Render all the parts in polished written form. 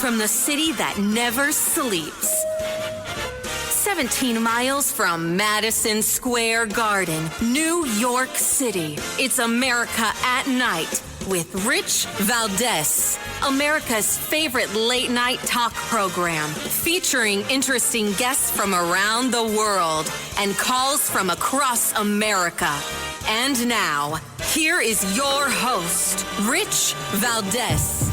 from the city that never sleeps. 17 miles from Madison Square Garden, New York City. It's America at Night with Rich Valdez, America's favorite late-night talk program, featuring interesting guests from around the world and calls from across America. And now, here is your host, Rich Valdez.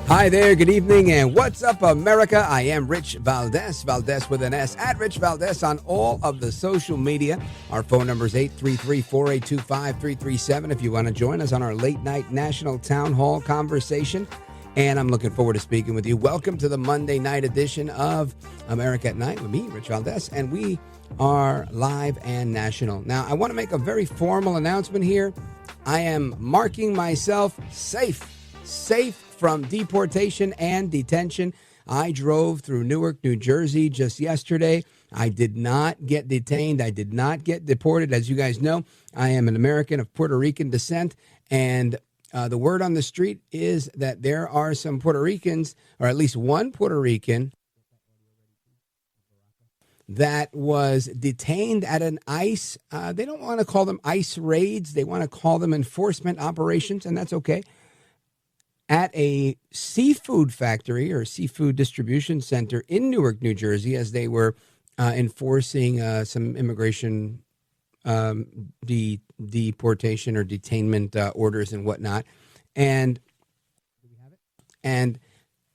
Hi there, good evening, and what's up, America? I am Rich Valdez, Valdez with an S, at Rich Valdez on all of the social media. Our phone number is 833-482-5337 if you want to join us on our late-night national town hall conversation, and I'm looking forward to speaking with you. Welcome to the Monday night edition of America at Night with me, Rich Valdez, and we are live and national. Now, I want to make a very formal announcement here. I am marking myself safe from deportation and detention. I drove through Newark, New Jersey just yesterday. I did not get detained. I did not get deported. As you guys know, I am an American of Puerto Rican descent, and the word on the street is that there are some Puerto Ricans, or at least one Puerto Rican, that was detained at an ICE. They don't want to call them ICE raids. They want to call them enforcement operations, and that's okay. At a seafood factory or seafood distribution center in Newark, New Jersey, as they were enforcing some immigration deportation or detainment orders and whatnot. And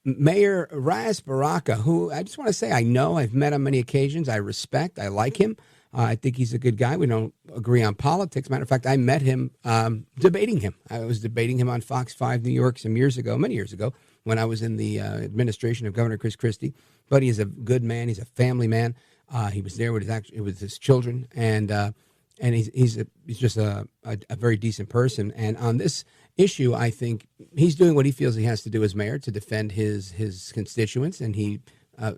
Mayor Ras Baraka, who I just want to say I know, I've met on many occasions, I respect, I like him. I think he's a good guy. We don't agree on politics. Matter of fact, I met him debating him. I was debating him on Fox 5 New York many years ago, when I was in the administration of Governor Chris Christie. But he's a good man. He's a family man. He was there with his children, and he's just a very decent person. And on this issue, I think he's doing what he feels he has to do as mayor to defend his constituents, and he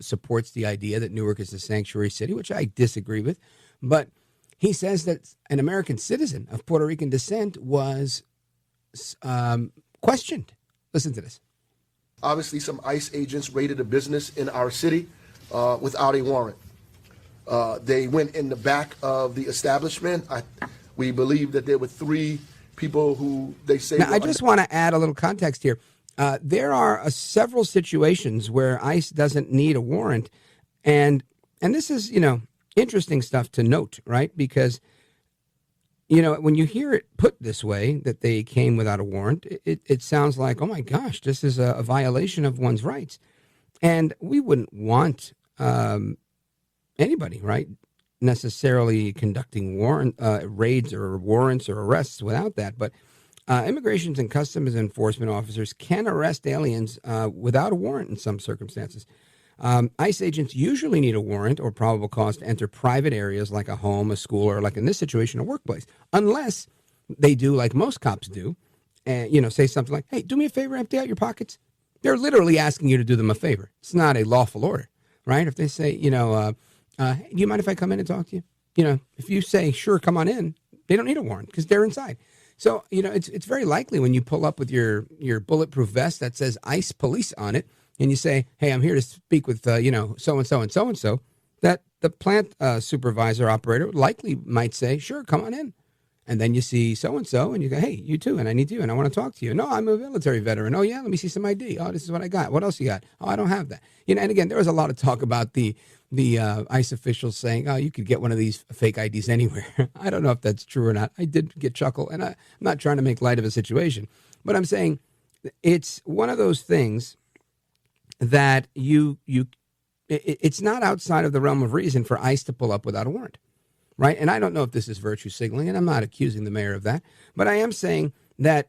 supports the idea that Newark is a sanctuary city, which I disagree with. But he says that an American citizen of Puerto Rican descent was questioned. Listen to this. Obviously, some ICE agents raided a business in our city without a warrant. They went in the back of the establishment. We believe that there were three people who they say... Now, I just want to add a little context here. There are several situations where ICE doesn't need a warrant, and this is, interesting stuff to note, right? Because, when you hear it put this way, that they came without a warrant, it sounds like, oh my gosh, this is a violation of one's rights. And we wouldn't want anybody, right, necessarily conducting raids or warrants or arrests without that, but Immigration and Customs Enforcement officers can arrest aliens without a warrant in some circumstances. ICE agents usually need a warrant or probable cause to enter private areas like a home, a school, or like in this situation, a workplace, unless they do like most cops do, and say something like, hey, do me a favor, empty out your pockets. They're literally asking you to do them a favor. It's not a lawful order, right? If they say, hey, do you mind if I come in and talk to you? If you say, sure, come on in, they don't need a warrant because they're inside. So, it's very likely when you pull up with your bulletproof vest that says ICE police on it, and you say, hey, I'm here to speak with, so-and-so and so-and-so, that the plant supervisor operator likely might say, sure, come on in. And then you see so-and-so, and you go, hey, you too, and I need you, and I want to talk to you. No, I'm a military veteran. Oh, yeah, let me see some ID. Oh, this is what I got. What else you got? Oh, I don't have that. And again, there was a lot of talk about the ICE officials saying, oh, you could get one of these fake IDs anywhere. I don't know if that's true or not. I did get chuckle, and I'm not trying to make light of a situation. But I'm saying it's one of those things that it's not outside of the realm of reason for ICE to pull up without a warrant, right? And I don't know if this is virtue signaling, and I'm not accusing the mayor of that, but I am saying that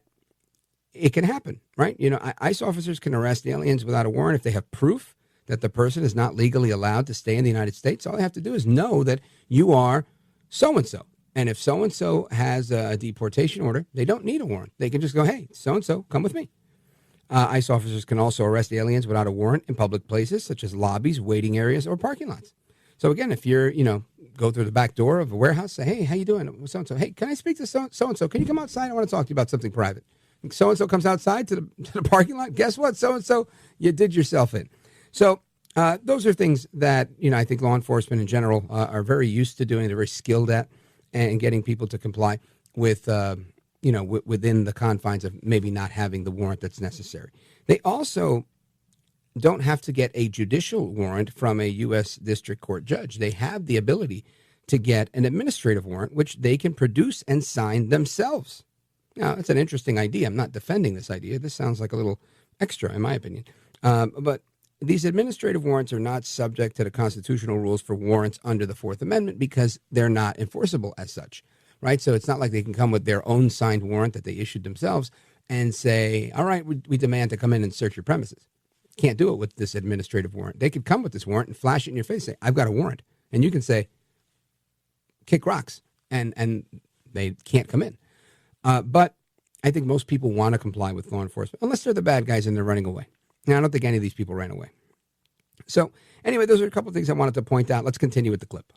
it can happen, right? ICE officers can arrest aliens without a warrant if they have proof that the person is not legally allowed to stay in the United States. All they have to do is know that you are so-and-so. And if so-and-so has a deportation order, they don't need a warrant. They can just go, hey, so-and-so, come with me. ICE officers can also arrest aliens without a warrant in public places, such as lobbies, waiting areas, or parking lots. So again, if you're, go through the back door of a warehouse, say, hey, how you doing? So-and-so. Hey, can I speak to so-and-so? Can you come outside? I want to talk to you about something private. So-and-so comes outside to the parking lot. Guess what? So-and-so, you did yourself in. So those are things that, I think law enforcement in general are very used to doing. They're very skilled at and getting people to comply with, within the confines of maybe not having the warrant that's necessary. They also don't have to get a judicial warrant from a U.S. District Court judge. They have the ability to get an administrative warrant, which they can produce and sign themselves. Now, it's an interesting idea. I'm not defending this idea. This sounds like a little extra, in my opinion. But these administrative warrants are not subject to the constitutional rules for warrants under the Fourth Amendment because they're not enforceable as such, right? So it's not like they can come with their own signed warrant that they issued themselves and say, all right, we demand to come in and search your premises. Can't do it with this administrative warrant. They could come with this warrant and flash it in your face, say, I've got a warrant. And you can say, kick rocks, and they can't come in. But I think most people want to comply with law enforcement, unless they're the bad guys and they're running away. Now, I don't think any of these people ran away. So anyway, those are a couple of things I wanted to point out. Let's continue with the clip.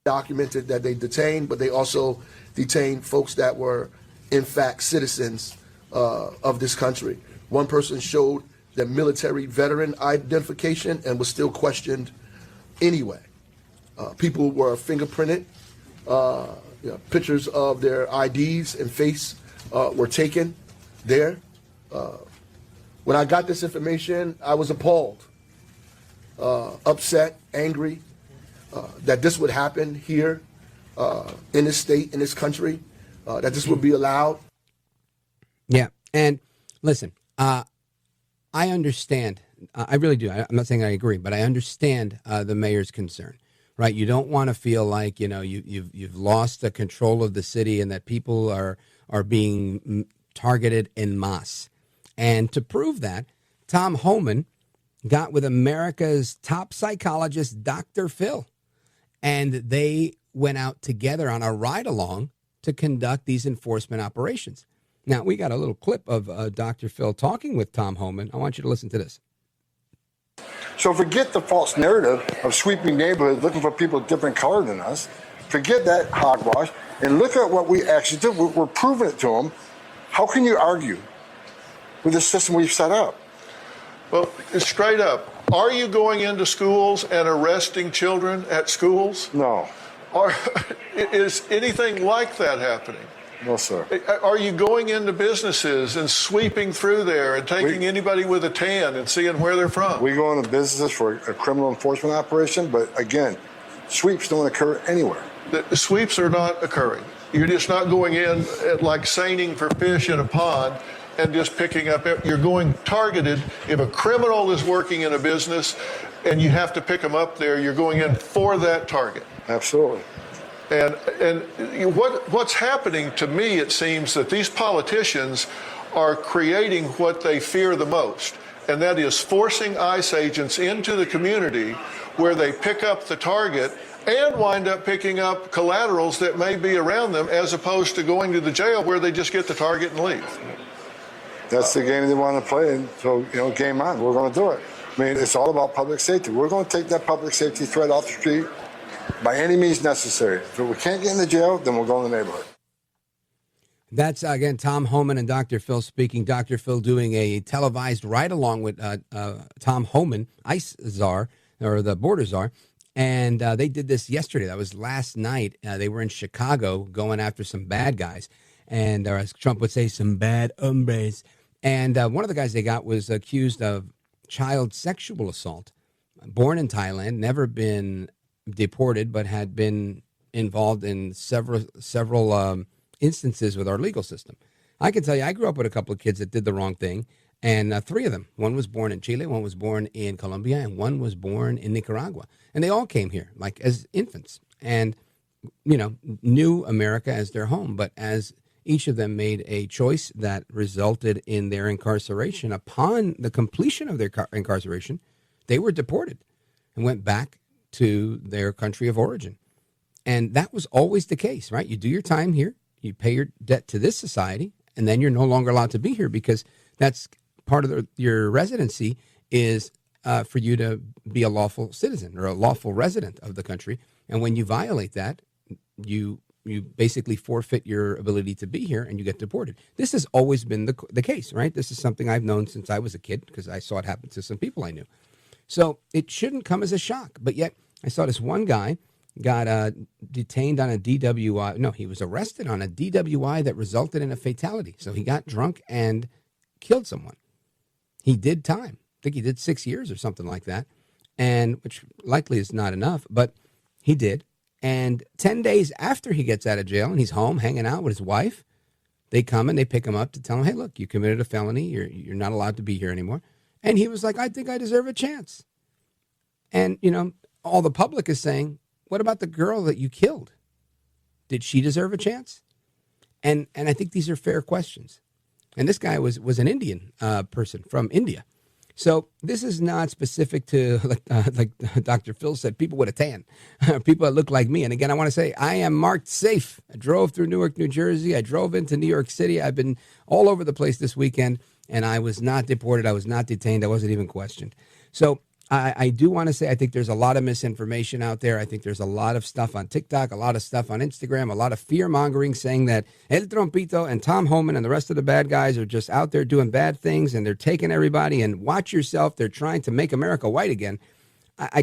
Documented that they detained, but they also detained folks that were, in fact, citizens of this country. One person showed their military veteran identification and was still questioned anyway. People were fingerprinted. Pictures of their IDs and face were taken there. When I got this information, I was appalled, upset, angry that this would happen here in this state, in this country, that this would be allowed. Yeah, and listen, I understand. I really do. I'm not saying I agree, but I understand the mayor's concern. Right, you don't want to feel like you've lost the control of the city and that people are being targeted en masse. And to prove that, Tom Homan got with America's top psychologist, Dr. Phil, and they went out together on a ride along to conduct these enforcement operations. Now, we got a little clip of Dr. Phil talking with Tom Homan. I want you to listen to this. So forget the false narrative of sweeping neighborhoods looking for people different color than us. Forget that hogwash and look at what we actually did. We're proving it to them. How can you argue with the system we've set up? Well, straight up, are you going into schools and arresting children at schools? No. Is anything like that happening? No, sir. Are you going into businesses and sweeping through there and taking anybody with a tan and seeing where they're from? We go into businesses for a criminal enforcement operation, but again, sweeps don't occur anywhere. The sweeps are not occurring. You're just not going in like seining for fish in a pond and just picking up. You're going targeted. If a criminal is working in a business and you have to pick them up there, you're going in for that target. Absolutely. And what's happening to me, it seems that these politicians are creating what they fear the most, and that is forcing ICE agents into the community where they pick up the target and wind up picking up collaterals that may be around them, as opposed to going to the jail where they just get the target and leave. That's the game they want to play, and so, game on. We're going to do it. I mean, it's all about public safety. We're going to take that public safety threat off the street by any means necessary. If we can't get in the jail, then we'll go in the neighborhood. That's, again, Tom Homan and Dr. Phil speaking. Dr. Phil doing a televised ride-along with Tom Homan, ICE czar, or the Border Czar. And they did this yesterday. That was last night. They were in Chicago going after some bad guys. And as Trump would say, some bad hombres. And one of the guys they got was accused of child sexual assault. Born in Thailand, never been deported, but had been involved in several instances with our legal system. I can tell you, I grew up with a couple of kids that did the wrong thing, and three of them. One was born in Chile, one was born in Colombia, and one was born in Nicaragua. And they all came here, like as infants, and knew America as their home. But as each of them made a choice that resulted in their incarceration, upon the completion of their incarceration, they were deported and went back to their country of origin. And that was always the case, right? You do your time here, you pay your debt to this society, and then you're no longer allowed to be here because that's part of your residency is for you to be a lawful citizen or a lawful resident of the country. And when you violate that, you basically forfeit your ability to be here and you get deported. This has always been the case, right? This is something I've known since I was a kid because I saw it happen to some people I knew. So it shouldn't come as a shock. But yet I saw this one guy got detained on a DWI. No, he was arrested on a DWI that resulted in a fatality. So he got drunk and killed someone. He did time. I think he did 6 years or something like that, and which likely is not enough, but he did. And 10 days after he gets out of jail and he's home hanging out with his wife, they come and they pick him up to tell him, hey, look, you committed a felony. You're not allowed to be here anymore. And he was like, I think I deserve a chance. And, all the public is saying, what about the girl that you killed? Did she deserve a chance? And I think these are fair questions. And this guy was an Indian person from India. So this is not specific to, like Dr. Phil said, people with a tan, people that look like me. And again, I want to say I am marked safe. I drove through Newark, New Jersey. I drove into New York City. I've been all over the place this weekend, and I was not deported. I was not detained. I wasn't even questioned. So I do want to say I think there's a lot of misinformation out there. I think there's a lot of stuff on TikTok, a lot of stuff on Instagram, a lot of fear-mongering saying that El Trompito and Tom Homan and the rest of the bad guys are just out there doing bad things and they're taking everybody, and watch yourself. They're trying to make America white again. I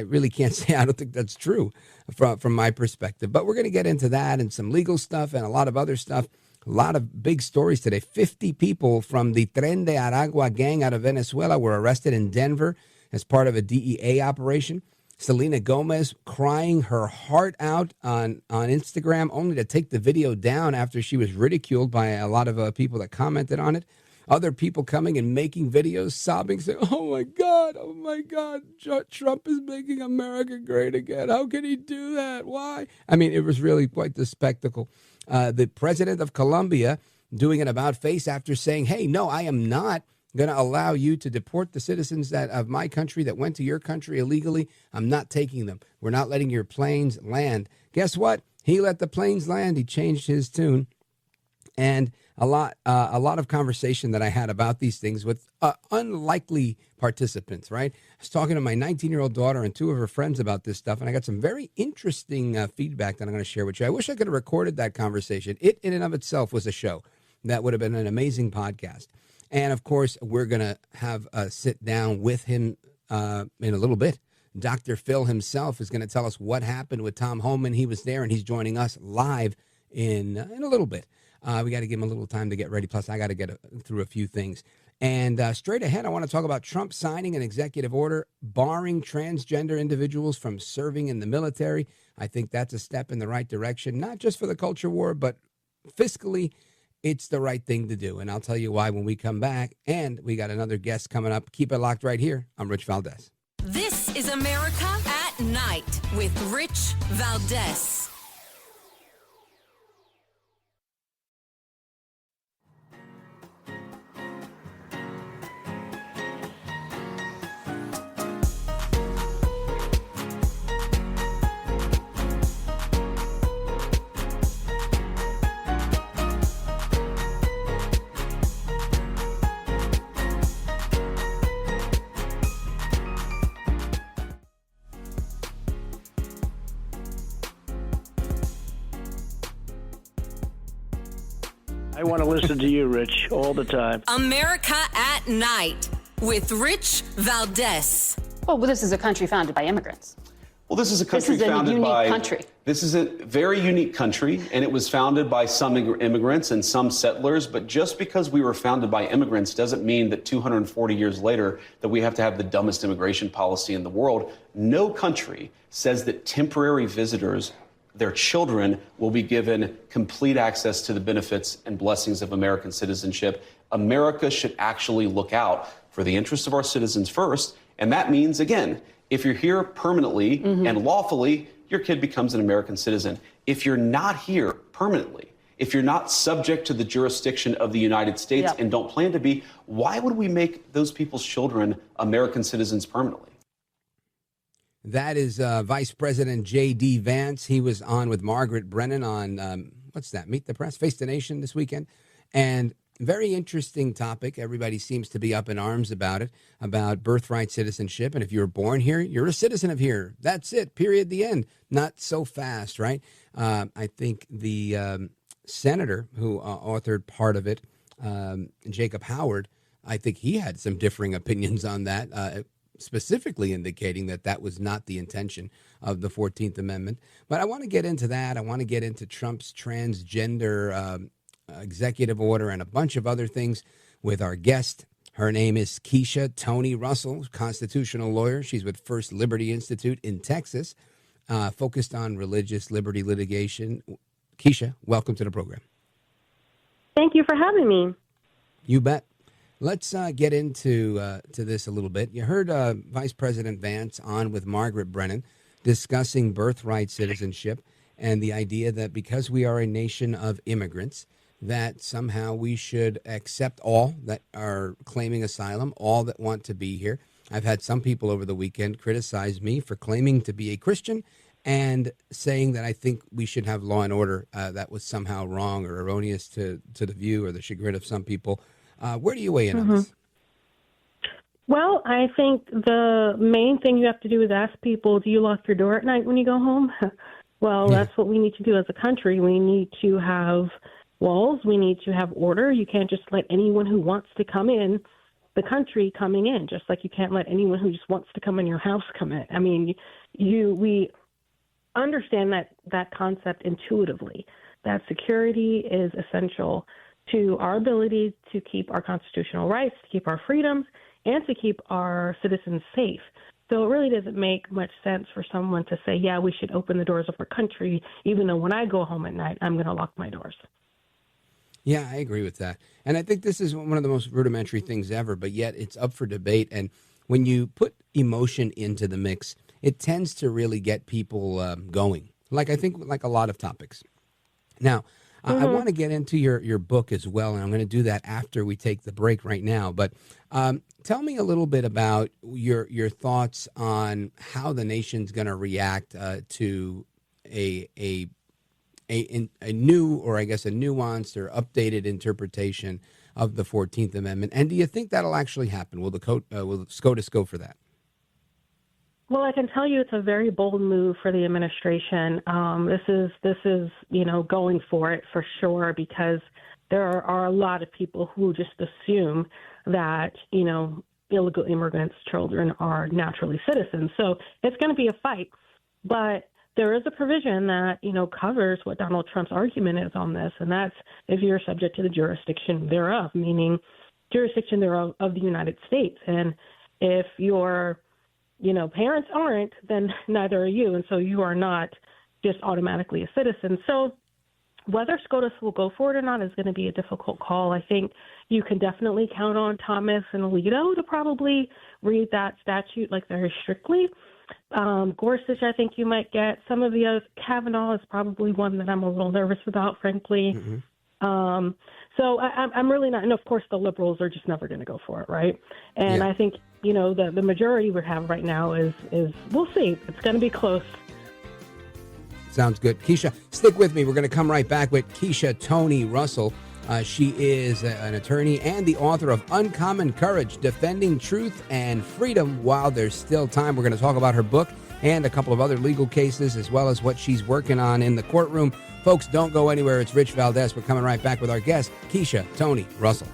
really can't say I don't think that's true from my perspective. But we're going to get into that and some legal stuff and a lot of other stuff. A lot of big stories today. 50 people from the Tren de Aragua gang out of Venezuela were arrested in Denver as part of a DEA operation. Selena Gomez crying her heart out on Instagram, only to take the video down after she was ridiculed by a lot of people that commented on it. Other people coming and making videos, sobbing, saying, oh my God, Trump is making America great again. How can he do that? Why? I mean, it was really quite the spectacle. The president of Colombia doing an about face after saying, hey, no, I am not going to allow you to deport the citizens of my country that went to your country illegally. I'm not taking them. We're not letting your planes land. Guess what? He let the planes land. He changed his tune. And a lot of conversation that I had about these things with unlikely participants, right? I was talking to my 19-year-old daughter and two of her friends about this stuff, and I got some very interesting feedback that I'm going to share with you. I wish I could have recorded that conversation. It, in and of itself, was a show. That would have been an amazing podcast. And, of course, we're going to have a sit down with him in a little bit. Dr. Phil himself is going to tell us what happened with Tom Homan. He was there, and he's joining us live in a little bit. We got to give him a little time to get ready. Plus, I got to get through a few things. And straight ahead, I want to talk about Trump signing an executive order barring transgender individuals from serving in the military. I think that's a step in the right direction, not just for the culture war, but fiscally, it's the right thing to do. And I'll tell you why when we come back. And we got another guest coming up. Keep it locked right here. I'm Rich Valdez. This is America at Night with Rich Valdez. I want to listen to you, Rich, all the time. America at Night with Rich Valdez. Well, this is a country founded by immigrants. Well, this is a country founded by... This is a very unique country, and it was founded by some immigrants and some settlers. But just because we were founded by immigrants doesn't mean that 240 years later that we have to have the dumbest immigration policy in the world. No country says that temporary visitors, their children, will be given complete access to the benefits and blessings of American citizenship. America should actually look out for the interests of our citizens first. And that means, again, if you're here permanently and lawfully, your kid becomes an American citizen. If you're not here permanently, if you're not subject to the jurisdiction of the United States and don't plan to be, why would we make those people's children American citizens permanently? That is Vice President J.D. Vance. He was on with Margaret Brennan on, Meet the Press, Face the Nation this weekend. And Very interesting topic. Everybody seems to be up in arms about it, about birthright citizenship. And if you were born here, you're a citizen of here. That's it, period, the end. Not so fast, right? I think the senator who authored part of it, Jacob Howard, I think he had some differing opinions on that, specifically indicating that that was not the intention of the 14th Amendment. But I want to get into that. I want to get into Trump's transgender executive order and a bunch of other things with our guest. Her name is Keisha Toni Russell, constitutional lawyer. She's with First Liberty Institute in Texas, focused on religious liberty litigation. Keisha, welcome to the program. Thank you for having me. You bet. Let's get into to this a little bit. You heard Vice President Vance on with Margaret Brennan discussing birthright citizenship and the idea that because we are a nation of immigrants, that somehow we should accept all that are claiming asylum, all that want to be here. I've had some people over the weekend criticize me for claiming to be a Christian and saying that I think we should have law and order. That was somehow wrong or erroneous to the view or the chagrin of some people. Where do you weigh in on this? Well, I think the main thing you have to do is ask people, do you lock your door at night when you go home? Well, that's what we need to do as a country. We need to have walls. We need to have order. You can't just let anyone who wants to come in the country coming in, just like you can't let anyone who just wants to come in your house come in. I mean, we understand that concept intuitively, that security is essential to our ability to keep our constitutional rights, to keep our freedoms, and to keep our citizens safe. So it really doesn't make much sense for someone to say, yeah, we should open the doors of our country, even though when I go home at night, I'm going to lock my doors. Yeah, I agree with that. And I think this is one of the most rudimentary things ever, but yet it's up for debate. And when you put emotion into the mix, it tends to really get people going, like I think like a lot of topics. Now, I want to get into your book as well, and I'm going to do that after we take the break right now. But tell me a little bit about your thoughts on how the nation's going to react to a new, or I guess a nuanced or updated interpretation of the 14th Amendment. And do you think that'll actually happen? Will the SCOTUS go for that? Well, I can tell you it's a very bold move for the administration. This is going for it for sure, because there are a lot of people who just assume that, illegal immigrants' children are naturally citizens. So it's going to be a fight. But there is a provision that, covers what Donald Trump's argument is on this, and that's if you're subject to the jurisdiction thereof, meaning jurisdiction thereof of the United States. And if your parents aren't, then neither are you. And so you are not just automatically a citizen. So whether SCOTUS will go for it or not is going to be a difficult call. I think you can definitely count on Thomas and Alito to probably read that statute very strictly. Gorsuch, I think you might get. Some of the other, Kavanaugh is probably one that I'm a little nervous about, frankly. Mm-hmm. So I'm really not, and of course the liberals are just never going to go for it, right? And I think, the majority we have right now is we'll see. It's going to be close. Sounds good. Keisha, stick with me. We're going to come right back with Keisha Toni Russell. She is an attorney and the author of Uncommon Courage, Defending Truth and Freedom While There's Still Time. We're going to talk about her book and a couple of other legal cases, as well as what she's working on in the courtroom. Folks, don't go anywhere. It's Rich Valdez. We're coming right back with our guest, Keisha Toni Russell.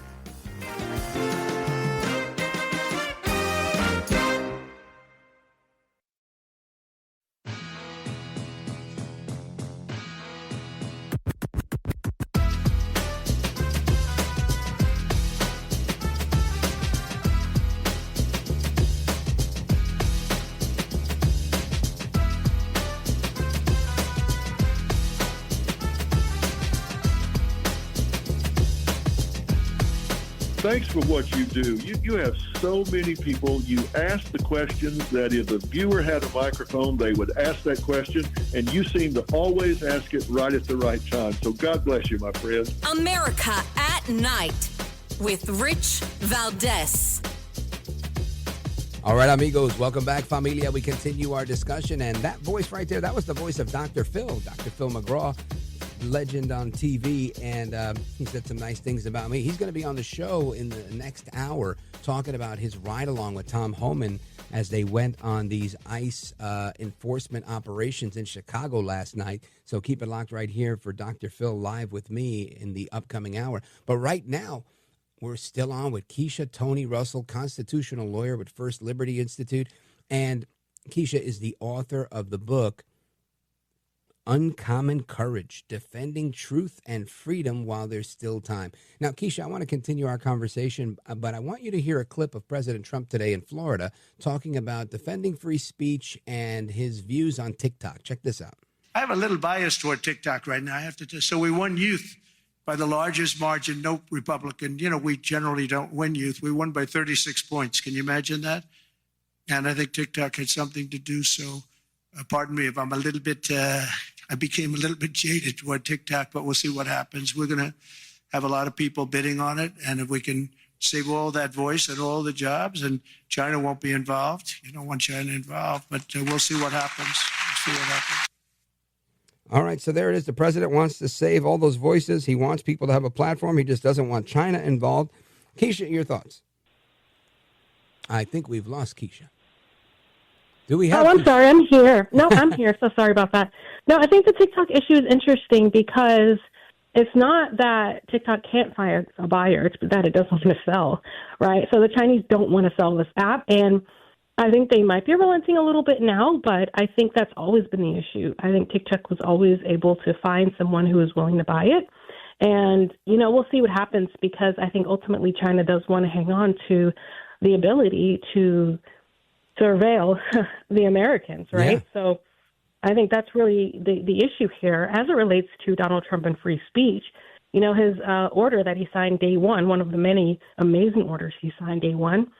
Thanks for what you do. You have so many people. You ask the questions that if the viewer had a microphone, they would ask that question, and you seem to always ask it right at the right time. So God bless you, my friend. America at Night with Rich Valdez. All right, amigos, welcome back, familia. We continue our discussion, and that voice right there, that was the voice of Dr. Phil McGraw. legend on TV, and he said some nice things about me. He's going to be on the show in the next hour talking about his ride-along with Tom Homan as they went on these ICE enforcement operations in Chicago last night. So keep it locked right here for Dr. Phil live with me in the upcoming hour. But right now, we're still on with Keisha Toni Russell, constitutional lawyer with First Liberty Institute. And Keisha is the author of the book, Uncommon Courage, Defending Truth and Freedom While There's Still Time. Now, Keisha, I want to continue our conversation, but I want you to hear a clip of President Trump today in Florida talking about defending free speech and his views on TikTok. Check this out. I have a little bias toward TikTok right now. I have to. So we won youth by the largest margin. No Republican, we generally don't win youth. We won by 36 points. Can you imagine that? And I think TikTok had something to do so. Pardon me if I'm a little bit, I became a little bit jaded toward TikTok, but we'll see what happens. We're going to have a lot of people bidding on it. And if we can save all that voice and all the jobs, and China won't be involved. You don't want China involved, but we'll see what happens. We'll see what happens. All right, so there it is. The president wants to save all those voices. He wants people to have a platform. He just doesn't want China involved. Keisha, your thoughts? I think we've lost Keisha. Do we have? Oh, I'm sorry. I'm here. No, I'm here. So sorry about that. No, I think the TikTok issue is interesting because it's not that TikTok can't find a buyer, it's that it doesn't want to sell, right? So the Chinese don't want to sell this app, and I think they might be relenting a little bit now, but I think that's always been the issue. I think TikTok was always able to find someone who is willing to buy it. And, we'll see what happens because I think ultimately China does want to hang on to the ability to surveil the Americans, right? Yeah. So I think that's really the issue here as it relates to Donald Trump and free speech. His order that he signed day one of the many amazing orders he signed day one,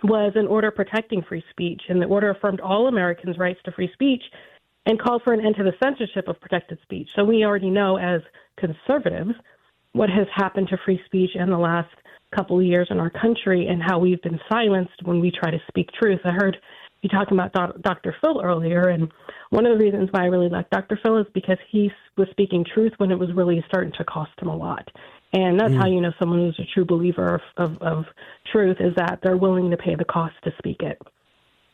was an order protecting free speech. And the order affirmed all Americans' rights to free speech and called for an end to the censorship of protected speech. So we already know as conservatives what has happened to free speech in the last couple of years in our country and how we've been silenced when we try to speak truth. I heard you talking about Dr. Phil earlier, and one of the reasons why I really like Dr. Phil is because he was speaking truth when it was really starting to cost him a lot. And that's how you know someone who's a true believer of truth is that they're willing to pay the cost to speak it.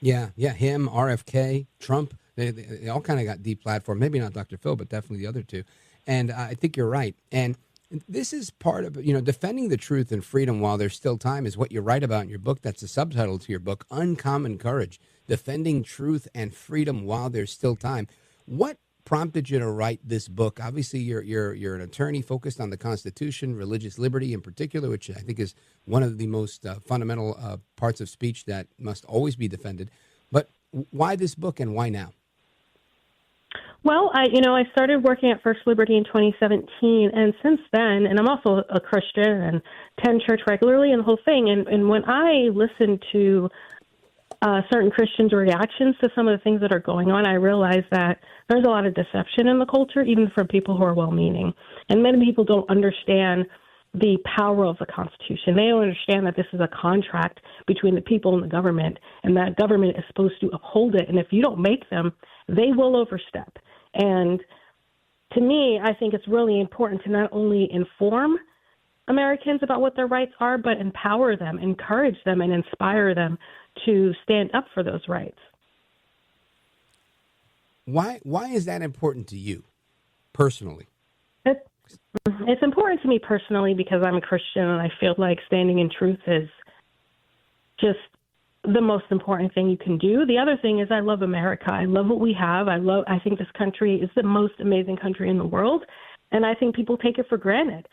Yeah, him, RFK, Trump, they all kind of got deplatformed. Maybe not Dr. Phil, but definitely the other two. And I think you're right. And this is part of, defending the truth and freedom while there's still time is what you write about in your book. That's the subtitle to your book, Uncommon Courage, Defending Truth and Freedom While There's Still Time. What prompted you to write this book? Obviously, you're an attorney focused on the Constitution, religious liberty in particular, which I think is one of the most fundamental parts of speech that must always be defended. But why this book and why now? Well, I started working at First Liberty in 2017, and since then, and I'm also a Christian and attend church regularly and the whole thing. And when I listen to certain Christians' reactions to some of the things that are going on, I realize that there's a lot of deception in the culture, even from people who are well-meaning. And many people don't understand the power of the Constitution. They don't understand that this is a contract between the people and the government, and that government is supposed to uphold it. And if you don't make them, they will overstep. And to me, I think it's really important to not only inform Americans about what their rights are, but empower them, encourage them, and inspire them to stand up for those rights. Why is that important to you personally? It's important to me personally because I'm a Christian and I feel like standing in truth is just the most important thing you can do. The other thing is I love America. I love what we have. I think this country is the most amazing country in the world, and I think people take it for granted.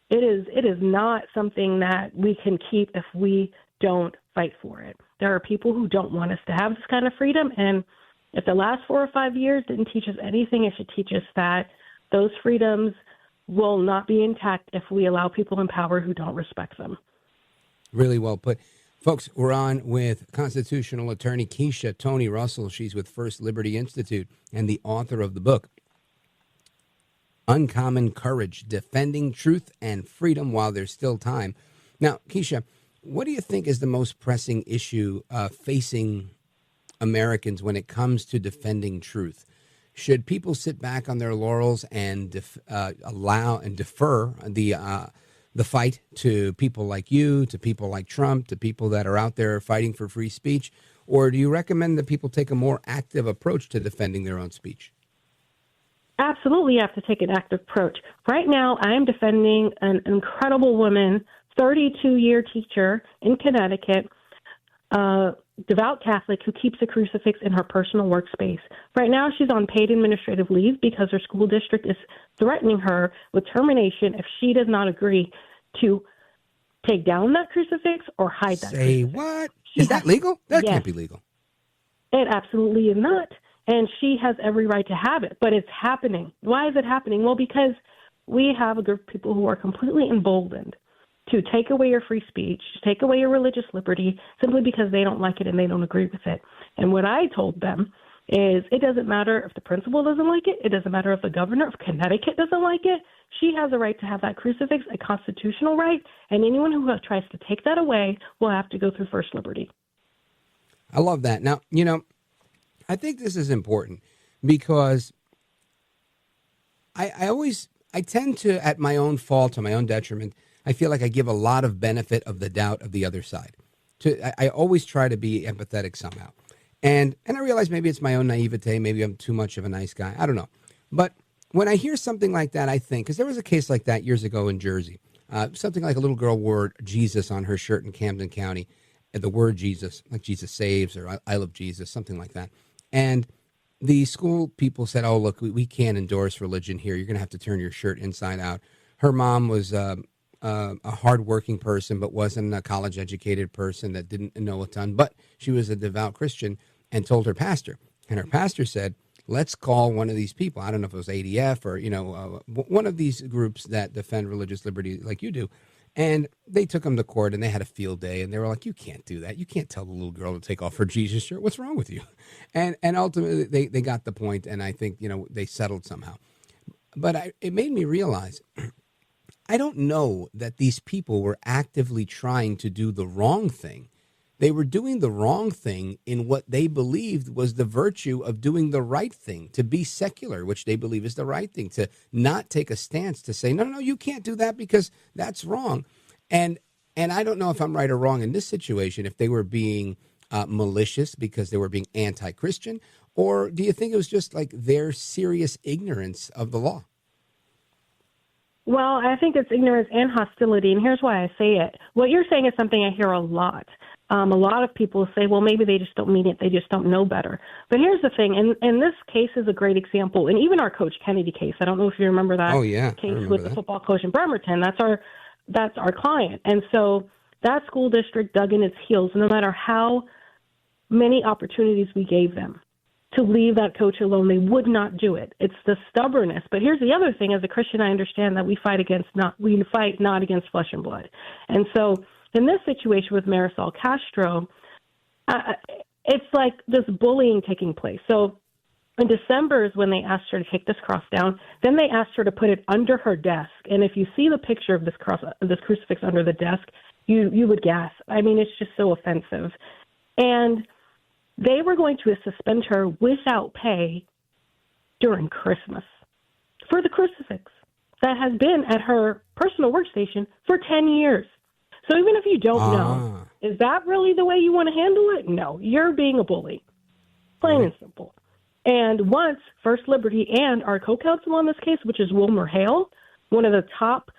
It is not something that we can keep if we don't fight for it. There are people who don't want us to have this kind of freedom, and if the last 4 or 5 years didn't teach us anything, it should teach us that those freedoms will not be intact if we allow people in power who don't respect them. Really well put. Folks, we're on with constitutional attorney Keisha Toni Russell. She's with First Liberty Institute and the author of the book, Uncommon Courage, Defending Truth and Freedom While There's Still Time. Now, Keisha, what do you think is the most pressing issue facing Americans when it comes to defending truth? Should people sit back on their laurels and allow and defer the fight to people like you, to people like Trump, to people that are out there fighting for free speech? Or do you recommend that people take a more active approach to defending their own speech? Absolutely, you have to take an active approach. Right now, I am defending an incredible woman, 32-year teacher in Connecticut, devout Catholic who keeps a crucifix in her personal workspace. Right now, she's on paid administrative leave because her school district is threatening her with termination if she does not agree to take down that crucifix or hide that Say crucifix. What? Is that legal? That Yes. can't be legal. It absolutely is not. And she has every right to have it, but it's happening. Why is it happening? Well, because we have a group of people who are completely emboldened to take away your free speech, to take away your religious liberty, simply because they don't like it and they don't agree with it. And what I told them is it doesn't matter if the principal doesn't like it. It doesn't matter if the governor of Connecticut doesn't like it. She has a right to have that crucifix, a constitutional right, and anyone who tries to take that away will have to go through First Liberty. I love that. Now, I think this is important because I tend to, at my own fault, to my own detriment, I feel like I give a lot of benefit of the doubt of the other side. I always try to be empathetic somehow. And I realize maybe it's my own naivete. Maybe I'm too much of a nice guy. I don't know. But when I hear something like that, I think, because there was a case like that years ago in Jersey, something like a little girl wore Jesus on her shirt in Camden County, and the word Jesus, like Jesus saves or I love Jesus, something like that. And the school people said, oh, look, we can't endorse religion here. You're going to have to turn your shirt inside out. Her mom was a hardworking person, but wasn't a college-educated person that didn't know a ton. But she was a devout Christian and told her pastor. And her pastor said, let's call one of these people. I don't know if it was ADF or, one of these groups that defend religious liberty like you do. And they took him to court and they had a field day and they were like, you can't do that. You can't tell the little girl to take off her Jesus shirt. What's wrong with you? And ultimately they got the point. And I think, they settled somehow. But it made me realize I don't know that these people were actively trying to do the wrong thing. They were doing the wrong thing in what they believed was the virtue of doing the right thing, to be secular, which they believe is the right thing, to not take a stance to say, no, you can't do that because that's wrong. And I don't know if I'm right or wrong in this situation, if they were being malicious because they were being anti-Christian, or do you think it was just like their serious ignorance of the law? Well, I think it's ignorance and hostility, and here's why I say it. What you're saying is something I hear a lot. A lot of people say, well, maybe they just don't mean it. They just don't know better. But here's the thing, and this case is a great example, and even our Coach Kennedy case. I don't know if you remember that case with the football coach in Bremerton. That's our client. And so that school district dug in its heels, no matter how many opportunities we gave them to leave that coach alone. They would not do it. It's the stubbornness. But here's the other thing. As a Christian, I understand that we fight not against flesh and blood. And so in this situation with Marisol Castro, it's like this bullying taking place. So in December is when they asked her to take this cross down. Then they asked her to put it under her desk. And if you see the picture of this crucifix under the desk, you would gasp. I mean, it's just so offensive. And they were going to suspend her without pay during Christmas for the crucifix that has been at her personal workstation for 10 years. So even if you don't know, is that really the way you want to handle it? No, you're being a bully, plain and simple. And once First Liberty and our co-counsel on this case, which is Wilmer Hale, one of the top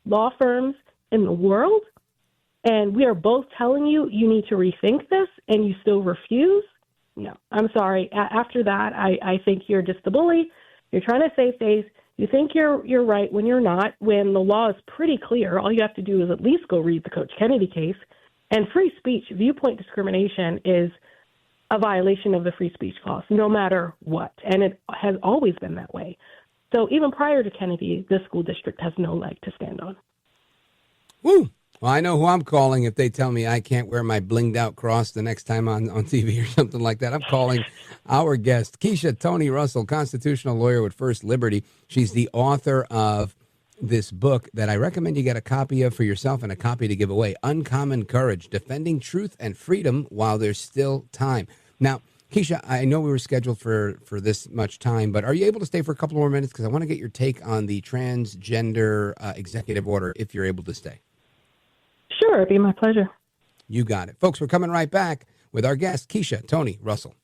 law firms in the world, and we are both telling you need to rethink this, and you still refuse? No, I'm sorry. After that, I think you're just a bully. You're trying to save face. You think you're right when you're not, when the law is pretty clear. All you have to do is at least go read the Coach Kennedy case. And free speech, viewpoint discrimination is a violation of the free speech clause, no matter what. And it has always been that way. So even prior to Kennedy, this school district has no leg to stand on. Woo! Well, I know who I'm calling if they tell me I can't wear my blinged out cross the next time on TV or something like that. I'm calling our guest, Keisha Toni Russell, constitutional lawyer with First Liberty. She's the author of this book that I recommend you get a copy of for yourself and a copy to give away, Uncommon Courage, Defending Truth and Freedom While There's Still Time. Now, Keisha, I know we were scheduled for this much time, but are you able to stay for a couple more minutes? Because I want to get your take on the transgender executive order, if you're able to stay. Sure, it'd be my pleasure. You got it. Folks, we're coming right back with our guest, Keisha Toni Russell.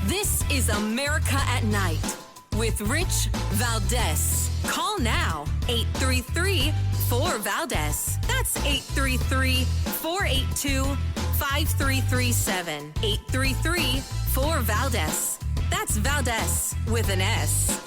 This is America at Night with Rich Valdez. Call now, 833-4-VALDEZ. That's 833-482-5337. 833-4-VALDEZ. That's Valdez with an S.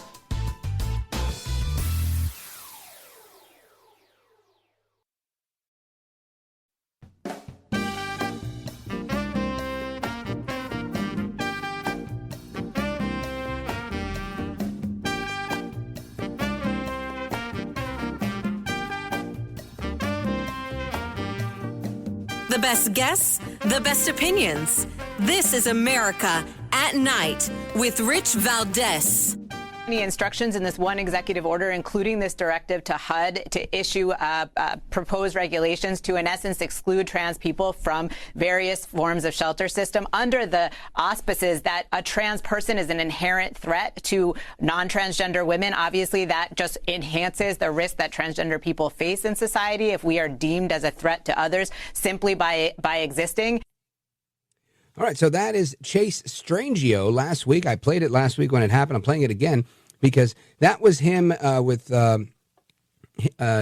The best guests, the best opinions. This is America at Night with Rich Valdez. Any instructions in this one executive order, including this directive to HUD to issue proposed regulations to, in essence, exclude trans people from various forms of shelter system under the auspices that a trans person is an inherent threat to non-transgender women. Obviously, that just enhances the risk that transgender people face in society if we are deemed as a threat to others simply by existing. All right, so that is Chase Strangio last week. I played it last week when it happened. I'm playing it again because that was him with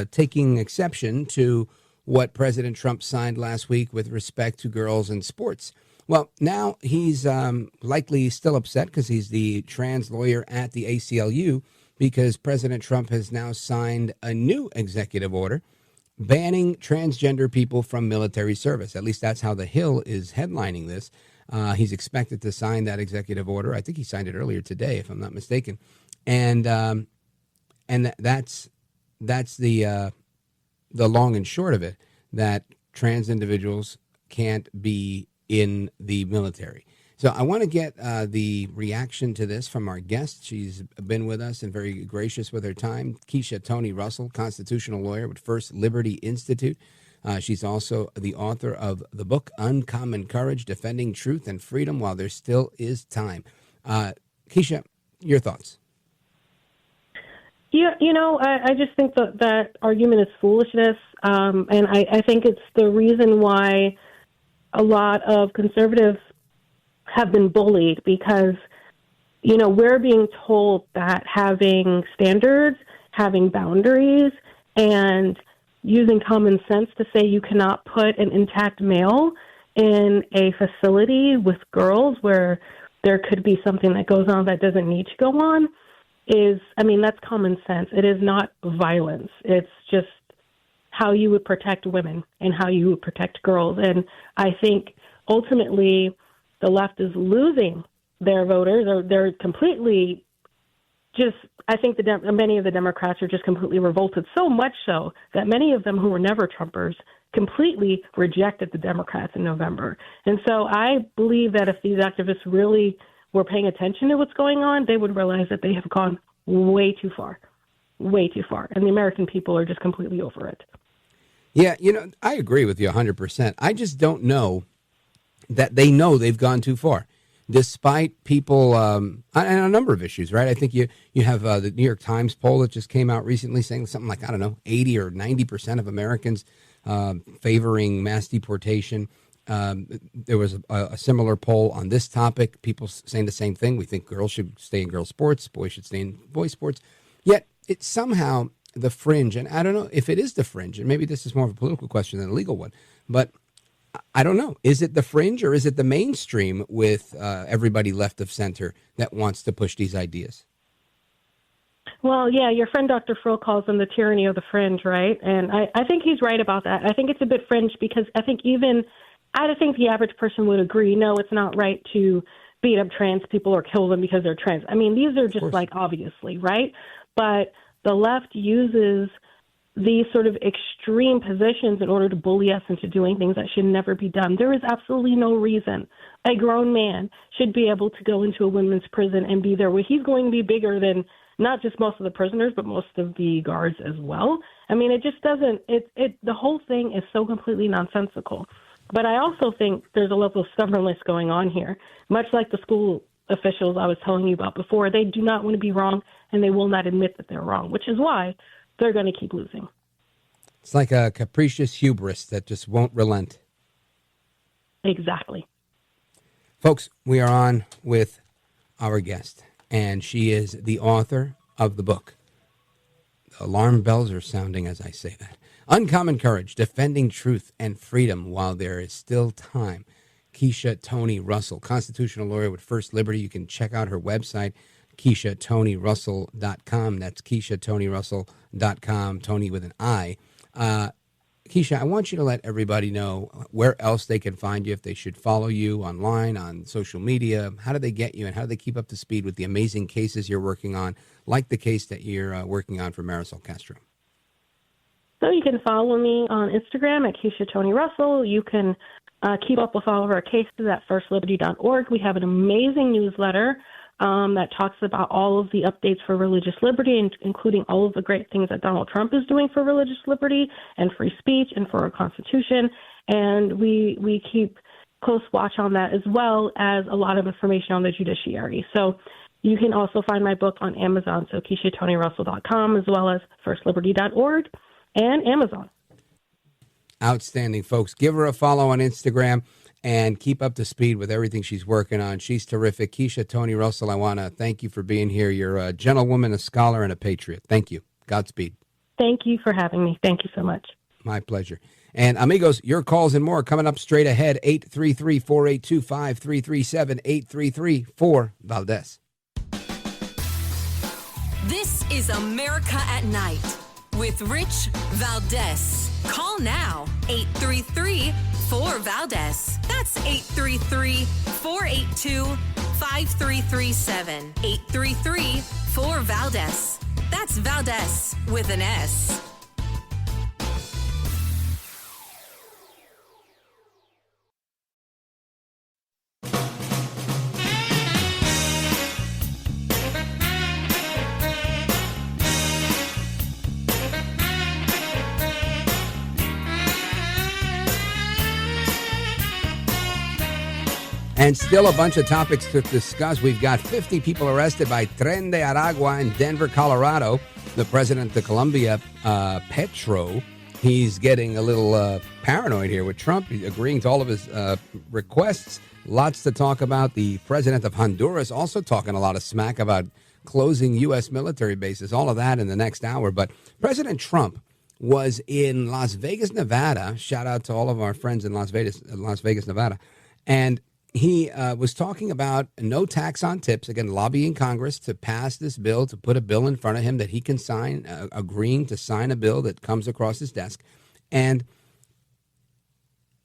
taking exception to what President Trump signed last week with respect to girls in sports. Well, now he's likely still upset because he's the trans lawyer at the ACLU because President Trump has now signed a new executive order banning transgender people from military service. At least that's how The Hill is headlining this. He's expected to sign that executive order. I think he signed it earlier today, if I'm not mistaken. And that's the long and short of it, that trans individuals can't be in the military. So I want to get the reaction to this from our guest. She's been with us and very gracious with her time. Keisha Toni Russell, constitutional lawyer with First Liberty Institute. She's also the author of the book Uncommon Courage, Defending Truth and Freedom While There Still Is Time. Keisha, your thoughts? Yeah, I just think that argument is foolishness. And I think it's the reason why a lot of conservatives have been bullied because, we're being told that having standards, having boundaries, and using common sense to say you cannot put an intact male in a facility with girls where there could be something that goes on that doesn't need to go on that's common sense. It is not violence. It's just how you would protect women and how you would protect girls. And I think ultimately the left is losing their voters. They're completely I think many of the Democrats are just completely revolted, so much so that many of them who were never Trumpers completely rejected the Democrats in November. And so I believe that if these activists really were paying attention to what's going on, they would realize that they have gone way too far. And the American people are just completely over it. Yeah, I agree with you 100%. I just don't know that they know they've gone too far, despite people on a number of issues, right? I think you have the New York Times poll that just came out recently saying something like, 80 or 90% of Americans favoring mass deportation. There was a similar poll on this topic, people saying the same thing. We think girls should stay in girls' sports, boys should stay in boys' sports. Yet it's somehow the fringe, and I don't know if it is the fringe, and maybe this is more of a political question than a legal one, but I don't know. Is it the fringe or is it the mainstream with everybody left of center that wants to push these ideas? Well, yeah, your friend Dr. Frill calls them the tyranny of the fringe, right? And I think he's right about that. I think it's a bit fringe because I think the average person would agree, no, it's not right to beat up trans people or kill them because they're trans. These are just obviously, right? But the left uses these sort of extreme positions in order to bully us into doing things that should never be done. There is absolutely no reason a grown man should be able to go into a women's prison and be there where he's going to be bigger than not just most of the prisoners, but most of the guards as well. It just doesn't, the whole thing is so completely nonsensical. But I also think there's a level of stubbornness going on here. Much like the school officials I was telling you about before, they do not want to be wrong, and they will not admit that they're wrong, which is why they're going to keep losing. It's like a capricious hubris that just won't relent. Exactly. Folks, we are on with our guest, and she is the author of the book. The alarm bells are sounding as I say that. Uncommon Courage, Defending Truth and Freedom While There Is Still Time. Keisha Toni Russell, constitutional lawyer with First Liberty. You can check out her website, KeishaToniRussell.com. That's KeishaToniRussell.com, Tony with an I. Keisha, I want you to let everybody know where else they can find you, if they should follow you online, on social media. How do they get you, and how do they keep up to speed with the amazing cases you're working on, like the case that you're working on for Marisol Castro? So you can follow me on Instagram at Keisha Toni Russell. You can keep up with all of our cases at firstliberty.org. We have an amazing newsletter that talks about all of the updates for religious liberty, including all of the great things that Donald Trump is doing for religious liberty and free speech and for our Constitution. And we keep close watch on that, as well as a lot of information on the judiciary. So you can also find my book on Amazon, so KeishaToniRussell.com, as well as firstliberty.org and Amazon. Outstanding, folks. Give her a follow on Instagram and keep up to speed with everything she's working on. She's terrific. Keisha Toni Russell, I want to thank you for being here. You're a gentlewoman, a scholar, and a patriot. Thank you. Godspeed. Thank you for having me. Thank you so much. My pleasure. And amigos, your calls and more coming up straight ahead. 833-482-5337, 833-4-Valdez. This is America at Night with Rich Valdez. Call now, 833-4-Valdez. That's 833-482-5337. 833-4-Valdez. That's Valdez with an S. And still a bunch of topics to discuss. We've got 50 people arrested by Tren de Aragua in Denver, Colorado. The president of Colombia, Petro, he's getting a little paranoid here with Trump. He's agreeing to all of his requests. Lots to talk about. The president of Honduras also talking a lot of smack about closing U.S. military bases. All of that in the next hour. But President Trump was in Las Vegas, Nevada. Shout out to all of our friends in Las Vegas, Nevada. And he was talking about no tax on tips, again, lobbying Congress to pass this bill, to put a bill in front of him that he can sign, agreeing to sign a bill that comes across his desk. And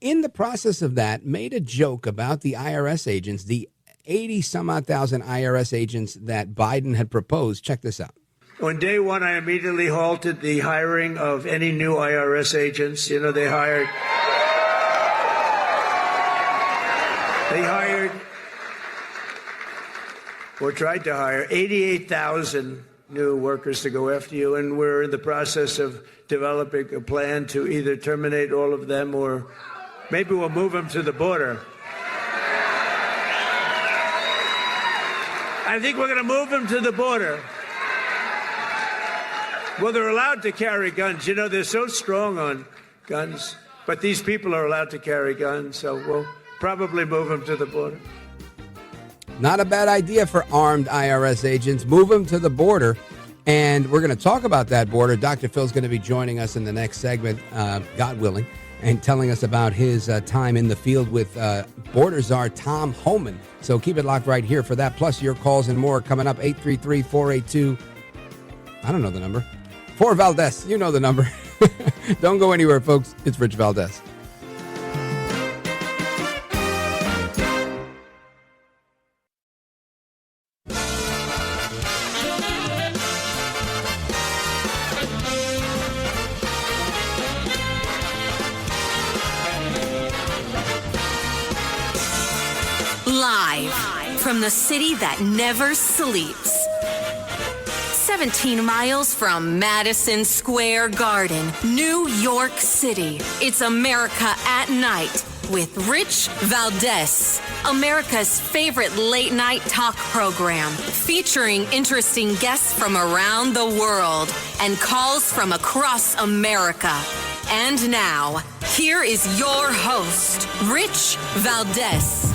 in the process of that, made a joke about the IRS agents, the 80-some-odd thousand IRS agents that Biden had proposed. Check this out. On day one, I immediately halted the hiring of any new IRS agents. You know, they hired or tried to hire 88,000 new workers to go after you, and we're in the process of developing a plan to either terminate all of them or maybe we'll move them to the border. I think we're going to move them to the border. Well, they're allowed to carry guns. You know, they're so strong on guns, but these people are allowed to carry guns, so we'll probably move them to the border. Not a bad idea for armed IRS agents. Move them to the border. And we're going to talk about that border. Dr. Phil's going to be joining us in the next segment, God willing, and telling us about his time in the field with Border Czar Tom Homan. So keep it locked right here for that. Plus your calls and more coming up. 833-482. I don't know the number. 4-Valdez. You know the number. Don't go anywhere, folks. It's Rich Valdez. Live from the city that never sleeps. 17 miles from Madison Square Garden, New York City. It's America at Night with Rich Valdez, America's favorite late night talk program, featuring interesting guests from around the world and calls from across America. And now, here is your host, Rich Valdez.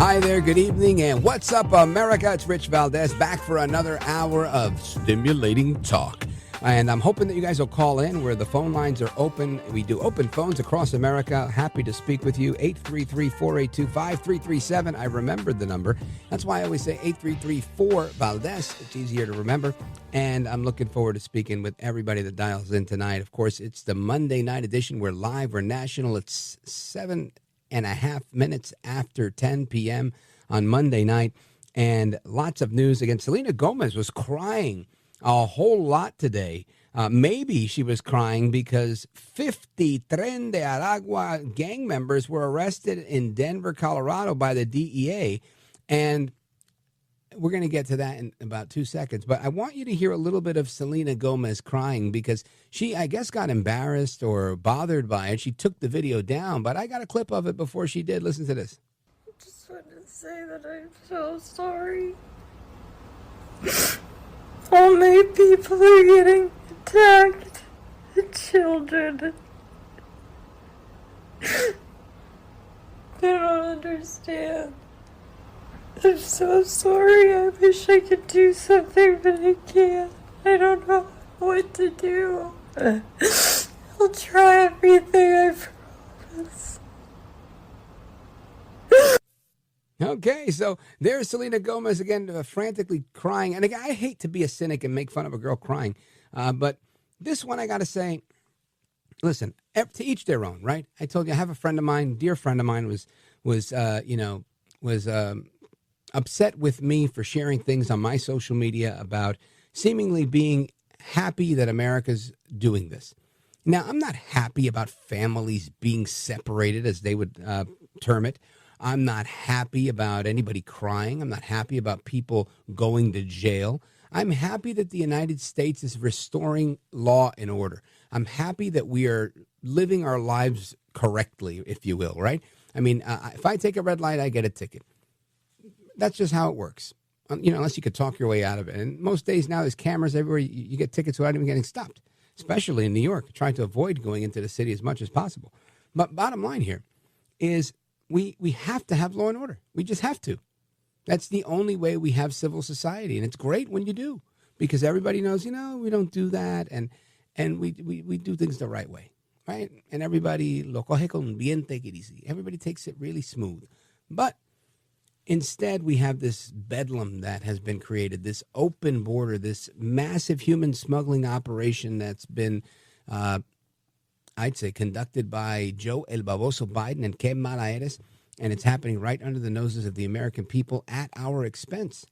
Hi there, good evening, and what's up, America? It's Rich Valdez back for another hour of stimulating talk. And I'm hoping that you guys will call in where the phone lines are open. We do open phones across America. Happy to speak with you. 833-482-5337. I remembered the number. That's why I always say 833-4-VALDEZ. It's easier to remember. And I'm looking forward to speaking with everybody that dials in tonight. Of course, it's the Monday night edition. We're live. We're national. It's 7.5 minutes after 10 p.m. on Monday night, and lots of news. Again, Selena Gomez was crying a whole lot today. Maybe she was crying because 50 Tren de Aragua gang members were arrested in Denver, Colorado by the DEA, and we're going to get to that in about 2 seconds. But I want you to hear a little bit of Selena Gomez crying because she, I guess, got embarrassed or bothered by it. She took the video down, but I got a clip of it before she did. Listen to this. I just wanted to say that I'm so sorry. All my people are getting attacked. The children. They don't understand. I'm so sorry. I wish I could do something, but I can't. I don't know what to do. I'll try everything, I promise. Okay, so there's Selena Gomez again, frantically crying. And again, I hate to be a cynic and make fun of a girl crying, but this one I got to say, listen, to each their own, right? I told you I have a friend of mine, dear friend of mine, was upset with me for sharing things on my social media about seemingly being happy that America's doing this. Now, I'm not happy about families being separated, as they would term it. I'm not happy about anybody crying. I'm not happy about people going to jail. I'm happy that the United States is restoring law and order. I'm happy that we are living our lives correctly, if you will, right? I mean, if I take a red light, I get a ticket. That's just how it works, unless you could talk your way out of it. And most days now, there's cameras everywhere. You get tickets without even getting stopped, especially in New York, trying to avoid going into the city as much as possible. But bottom line here is we have to have law and order. We just have to. That's the only way we have civil society. And it's great when you do, because everybody knows, we don't do that. And we do things the right way, right? And everybody lo coge con bien, take it easy. Everybody takes it really smooth. But instead, we have this bedlam that has been created, this open border, this massive human smuggling operation that's been, I'd say, conducted by Joe El Baboso Biden and Que Mala Eres, and it's happening right under the noses of the American people at our expense.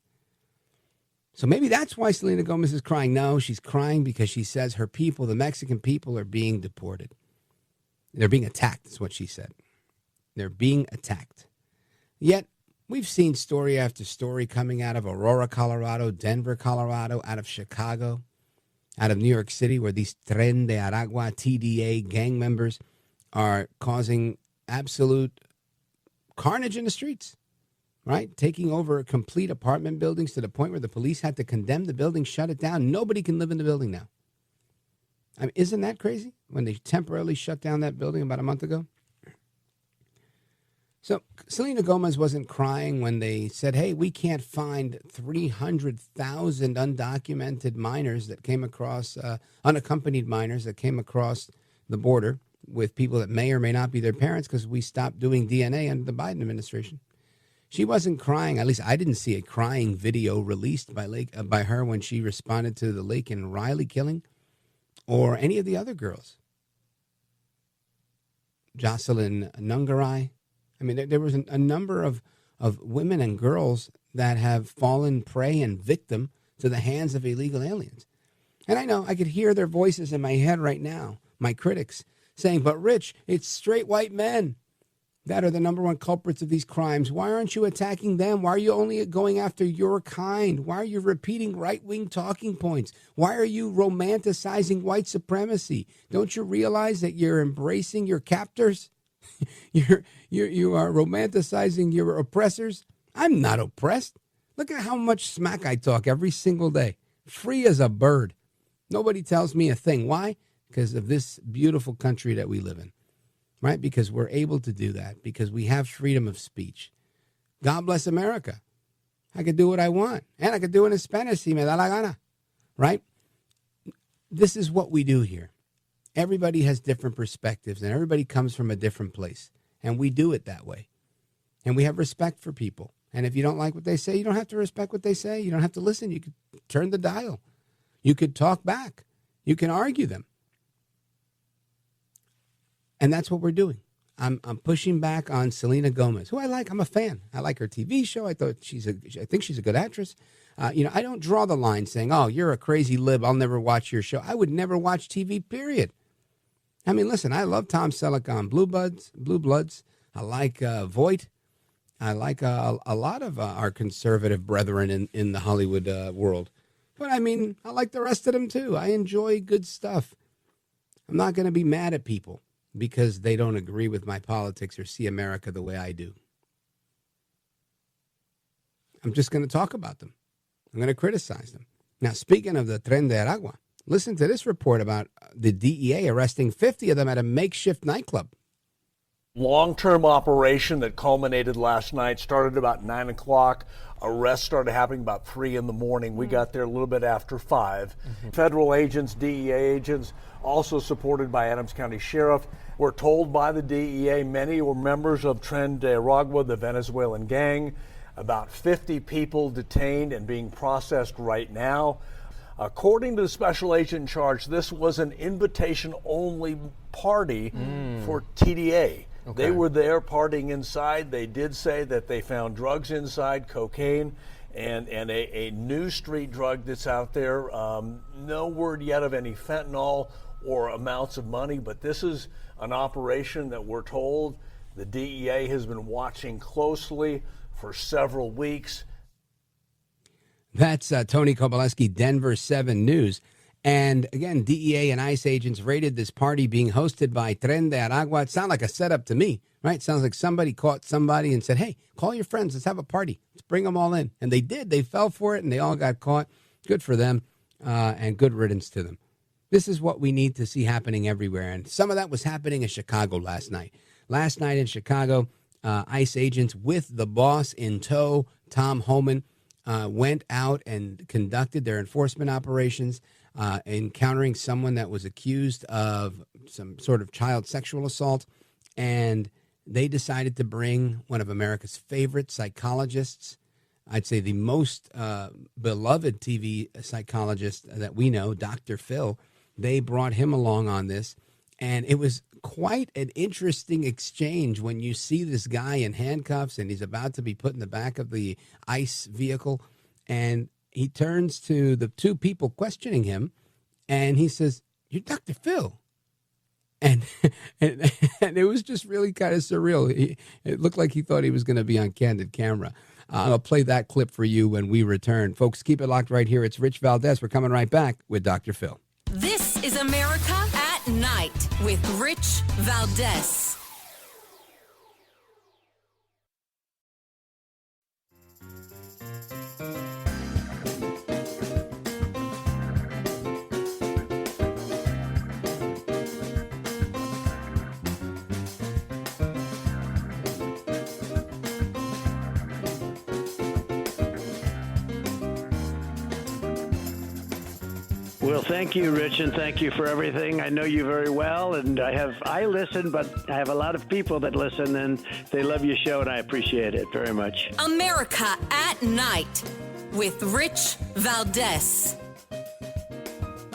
So maybe that's why Selena Gomez is crying. No, she's crying because she says her people, the Mexican people, are being deported. They're being attacked, is what she said. They're being attacked. Yet, we've seen story after story coming out of Aurora, Colorado, Denver, Colorado, out of Chicago, out of New York City, where these Tren de Aragua, TDA gang members are causing absolute carnage in the streets, right? Taking over complete apartment buildings to the point where the police had to condemn the building, shut it down. Nobody can live in the building now. I mean, isn't that crazy? When they temporarily shut down that building about a month ago? So Selena Gomez wasn't crying when they said, hey, we can't find 300,000 undocumented minors that came across, unaccompanied minors that came across the border with people that may or may not be their parents because we stopped doing DNA under the Biden administration. She wasn't crying. At least I didn't see a crying video released by her when she responded to the Lake and Riley killing or any of the other girls. Jocelyn Nungarai. I mean, there was a number of women and girls that have fallen prey and victim to the hands of illegal aliens. And I know I could hear their voices in my head right now, my critics, saying, but Rich, it's straight white men that are the number one culprits of these crimes. Why aren't you attacking them? Why are you only going after your kind? Why are you repeating right-wing talking points? Why are you romanticizing white supremacy? Don't you realize that you're embracing your captors? You are romanticizing your oppressors? I'm not oppressed. Look at how much smack I talk every single day. Free as a bird. Nobody tells me a thing. Why? Because of this beautiful country that we live in. Right? Because we're able to do that. Because we have freedom of speech. God bless America. I could do what I want. And I could do it in Spanish si me da la gana. Right? This is what we do here. Everybody has different perspectives and everybody comes from a different place. And we do it that way. And we have respect for people. And if you don't like what they say, you don't have to respect what they say. You don't have to listen. You could turn the dial. You could talk back. You can argue them. And that's what we're doing. I'm pushing back on Selena Gomez, who I like. I'm a fan. I like her TV show. I think she's a good actress. I don't draw the line saying, oh, you're a crazy lib. I'll never watch your show. I would never watch TV, period. I mean, listen, I love Tom Selleck on Blue Bloods. I like Voight. I like a lot of our conservative brethren in the Hollywood world. But, I mean, I like the rest of them, too. I enjoy good stuff. I'm not going to be mad at people because they don't agree with my politics or see America the way I do. I'm just going to talk about them. I'm going to criticize them. Now, speaking of the Tren de Aragua, listen to this report about the DEA arresting 50 of them at a makeshift nightclub. Long-term operation that culminated last night, started about 9 o'clock. Arrests started happening about 3 in the morning. We got there a little bit after 5. Federal agents, DEA agents, also supported by Adams County Sheriff, were told by the DEA many were members of Tren de Aragua, the Venezuelan gang. About 50 people detained and being processed right now. According to the special agent in charge, this was an invitation-only party for TDA. Okay. They were there partying inside. They did say that they found drugs inside, cocaine, and a new street drug that's out there. No word yet of any fentanyl or amounts of money, but this is an operation that we're told the DEA has been watching closely for several weeks. That's Tony Kobaleski, Denver 7 News. And again, DEA and ICE agents raided this party being hosted by Tren de Aragua. It sounds like a setup to me, right? It sounds like somebody caught somebody and said, hey, call your friends. Let's have a party. Let's bring them all in. And they did. They fell for it and they all got caught. Good for them and good riddance to them. This is what we need to see happening everywhere. And some of that was happening in Chicago last night. Last night in Chicago, ICE agents with the boss in tow, Tom Homan, went out and conducted their enforcement operations, encountering someone that was accused of some sort of child sexual assault. And they decided to bring one of America's favorite psychologists, I'd say the most beloved TV psychologist that we know, Dr. Phil. They brought him along on this. And it was quite an interesting exchange when you see this guy in handcuffs and he's about to be put in the back of the ICE vehicle. And he turns to the two people questioning him and he says, "You're Dr. Phil." And it was just really kind of surreal. It looked like he thought he was going to be on candid camera. I'll play that clip for you when we return. Folks, keep it locked right here. It's Rich Valdez. We're coming right back with Dr. Phil. This is America at Night with Rich Valdez. Well, thank you, Rich, and thank you for everything. I know you very well, and I listen, but I have a lot of people that listen, and they love your show, and I appreciate it very much. America at Night with Rich Valdez.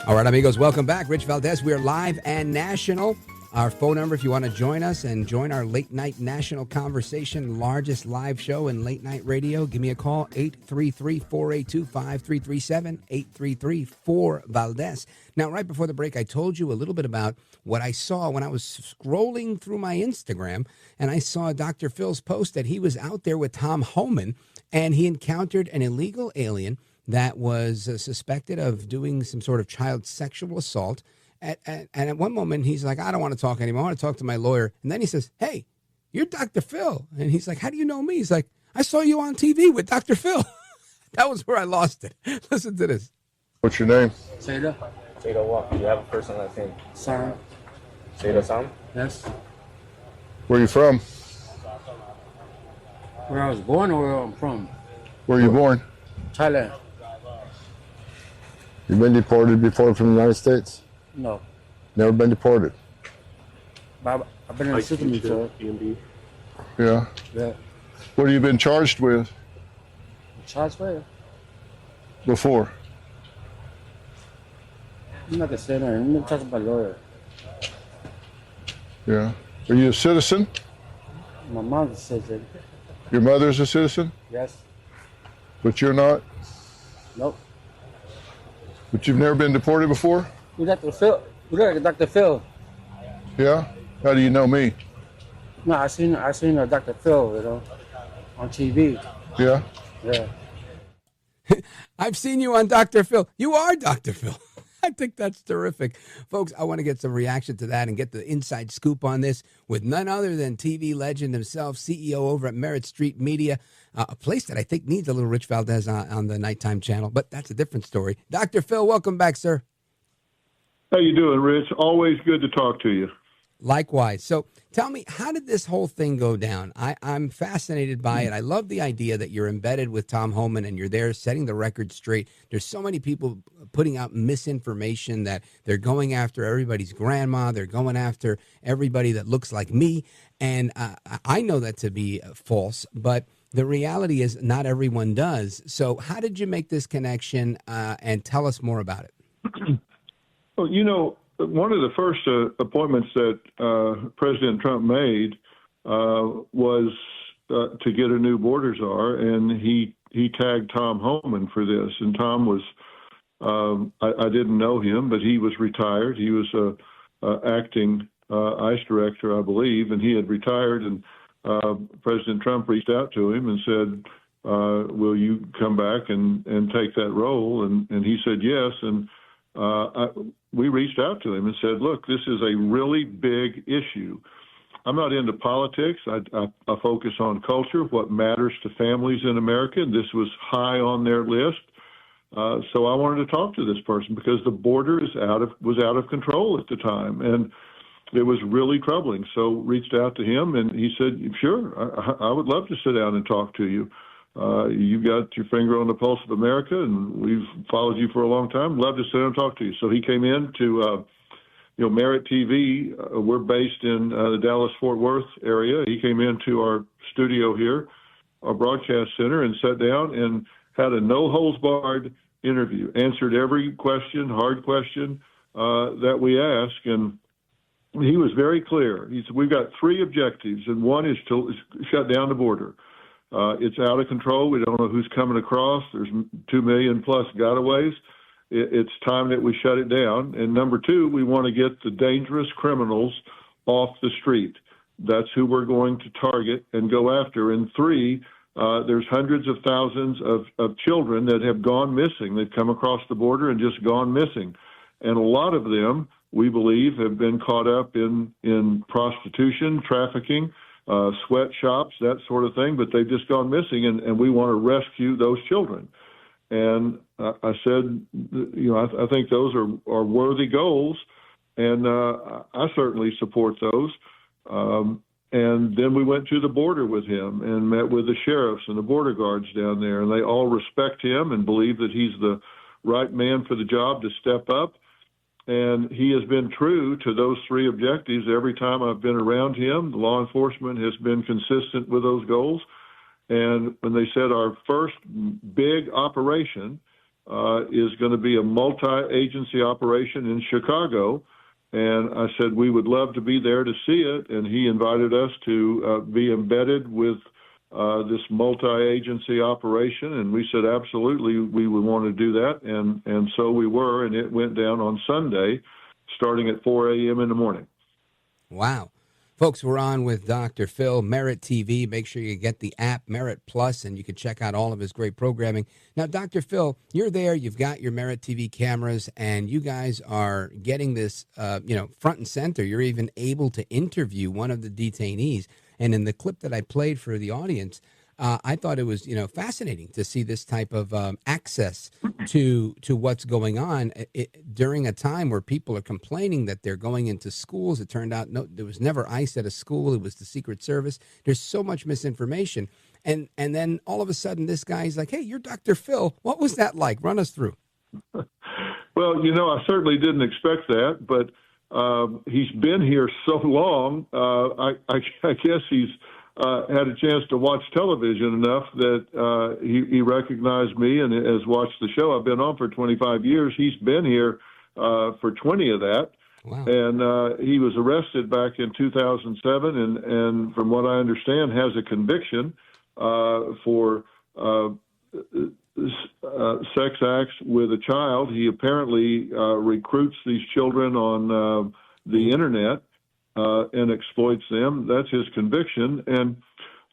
All right, amigos, welcome back. Rich Valdez. We are live and national Our phone number, if you want to join us and join our late night national conversation, largest live show in late night radio, give me a call, 833-482-5337, 833-4-VALDEZ. Now, right before the break, I told you a little bit about what I saw when I was scrolling through my Instagram, and I saw Dr. Phil's post that he was out there with Tom Homan, and he encountered an illegal alien that was suspected of doing some sort of child sexual assault. And at one moment, he's like, I don't want to talk anymore. I want to talk to my lawyer. And then he says, hey, you're Dr. Phil. And he's like, how do you know me? He's like, I saw you on TV with Dr. Phil. That was where I lost it. Listen to this. What's your name? Seda. Seda what? Do you have a first and last name? Sam. Seda Sam? Yes. Where are you from? Where I was born or where I'm from? Where are you born? Thailand. You been deported before from the United States? No. Never been deported? I've been in the system before. Yeah. Yeah. What have you been charged with Charged where? before? I'm not gonna say that. I'm gonna talk to my lawyer. Yeah. Are you a citizen? My mom's a citizen. Your mother's a citizen? Yes. But you're not? Nope. But you've never been deported before? You Dr. Phil. You look like Dr. Phil. Yeah? How do you know me? No, I seen Dr. Phil, you know, on TV. Yeah? Yeah. I've seen you on Dr. Phil. You are Dr. Phil. I think that's terrific. Folks, I want to get some reaction to that and get the inside scoop on this with none other than TV legend himself, CEO over at Merritt Street Media, a place that I think needs a little Rich Valdez on the nighttime channel, but that's a different story. Dr. Phil, welcome back, sir. How you doing, Rich? Always good to talk to you. Likewise. So tell me, how did this whole thing go down? I'm fascinated by it. I love the idea that you're embedded with Tom Homan and you're there setting the record straight. There's so many people putting out misinformation that they're going after everybody's grandma. They're going after everybody that looks like me. And I know that to be false, but the reality is not everyone does. So how did you make this connection and tell us more about it? Well, you know, one of the first appointments that President Trump made was to get a new border czar, and he tagged Tom Homan for this. And Tom was, I didn't know him, but he was retired. He was acting ICE director, I believe, and he had retired. And President Trump reached out to him and said, will you come back and take that role? And he said yes. And we reached out to him and said, look, this is a really big issue. I'm not into politics. I focus on culture, what matters to families in America. And this was high on their list. So I wanted to talk to this person because the border was out of control at the time. And it was really troubling. So reached out to him and he said, sure, I would love to sit down and talk to you. You've got your finger on the pulse of America, and we've followed you for a long time. Love to sit down and talk to you. So he came in to, Merritt TV. We're based in the Dallas-Fort Worth area. He came into our studio here, our broadcast center, and sat down and had a no-holds-barred interview. Answered every question, hard question that we asked, and he was very clear. He said, we've got three objectives, and one is to shut down the border. It's out of control. We don't know who's coming across. There's 2 million plus gotaways. It's time that we shut it down. And number two, we want to get the dangerous criminals off the street. That's who we're going to target and go after. And three, there's hundreds of thousands of children that have gone missing. They've come across the border and just gone missing. And a lot of them, we believe, have been caught up in prostitution, trafficking, sweatshops, that sort of thing, but they've just gone missing, and we want to rescue those children. And I said, I think those are worthy goals, and I certainly support those. And then we went to the border with him and met with the sheriffs and the border guards down there, and they all respect him and believe that he's the right man for the job to step up. And he has been true to those three objectives every time I've been around him. The law enforcement has been consistent with those goals. And when they said our first big operation is going to be a multi-agency operation in Chicago, And I said, we would love to be there to see it. And he invited us to be embedded with this multi-agency operation. And we said, absolutely, we would want to do that. And so we were, and it went down on Sunday, starting at 4 a.m. in the morning. Wow. Folks, we're on with Dr. Phil, Merit TV. Make sure you get the app, Merit Plus, and you can check out all of his great programming. Now, Dr. Phil, you're there. You've got your Merit TV cameras, and you guys are getting this, front and center. You're even able to interview one of the detainees. And in the clip that I played for the audience, I thought it was, fascinating to see this type of access to what's going on during a time where people are complaining that they're going into schools. It turned out there was never ICE at a school. It was the Secret Service. There's so much misinformation. And then all of a sudden, this guy's like, hey, you're Dr. Phil. What was that like? Run us through. Well, I certainly didn't expect that, but he's been here so long. I guess he's had a chance to watch television enough that he recognized me and has watched the show. I've been on for 25 years. He's been here for 20 of that. Wow. And he was arrested back in 2007 and from what I understand, has a conviction for sex acts with a child. He apparently recruits these children on the internet and exploits them. That's his conviction. And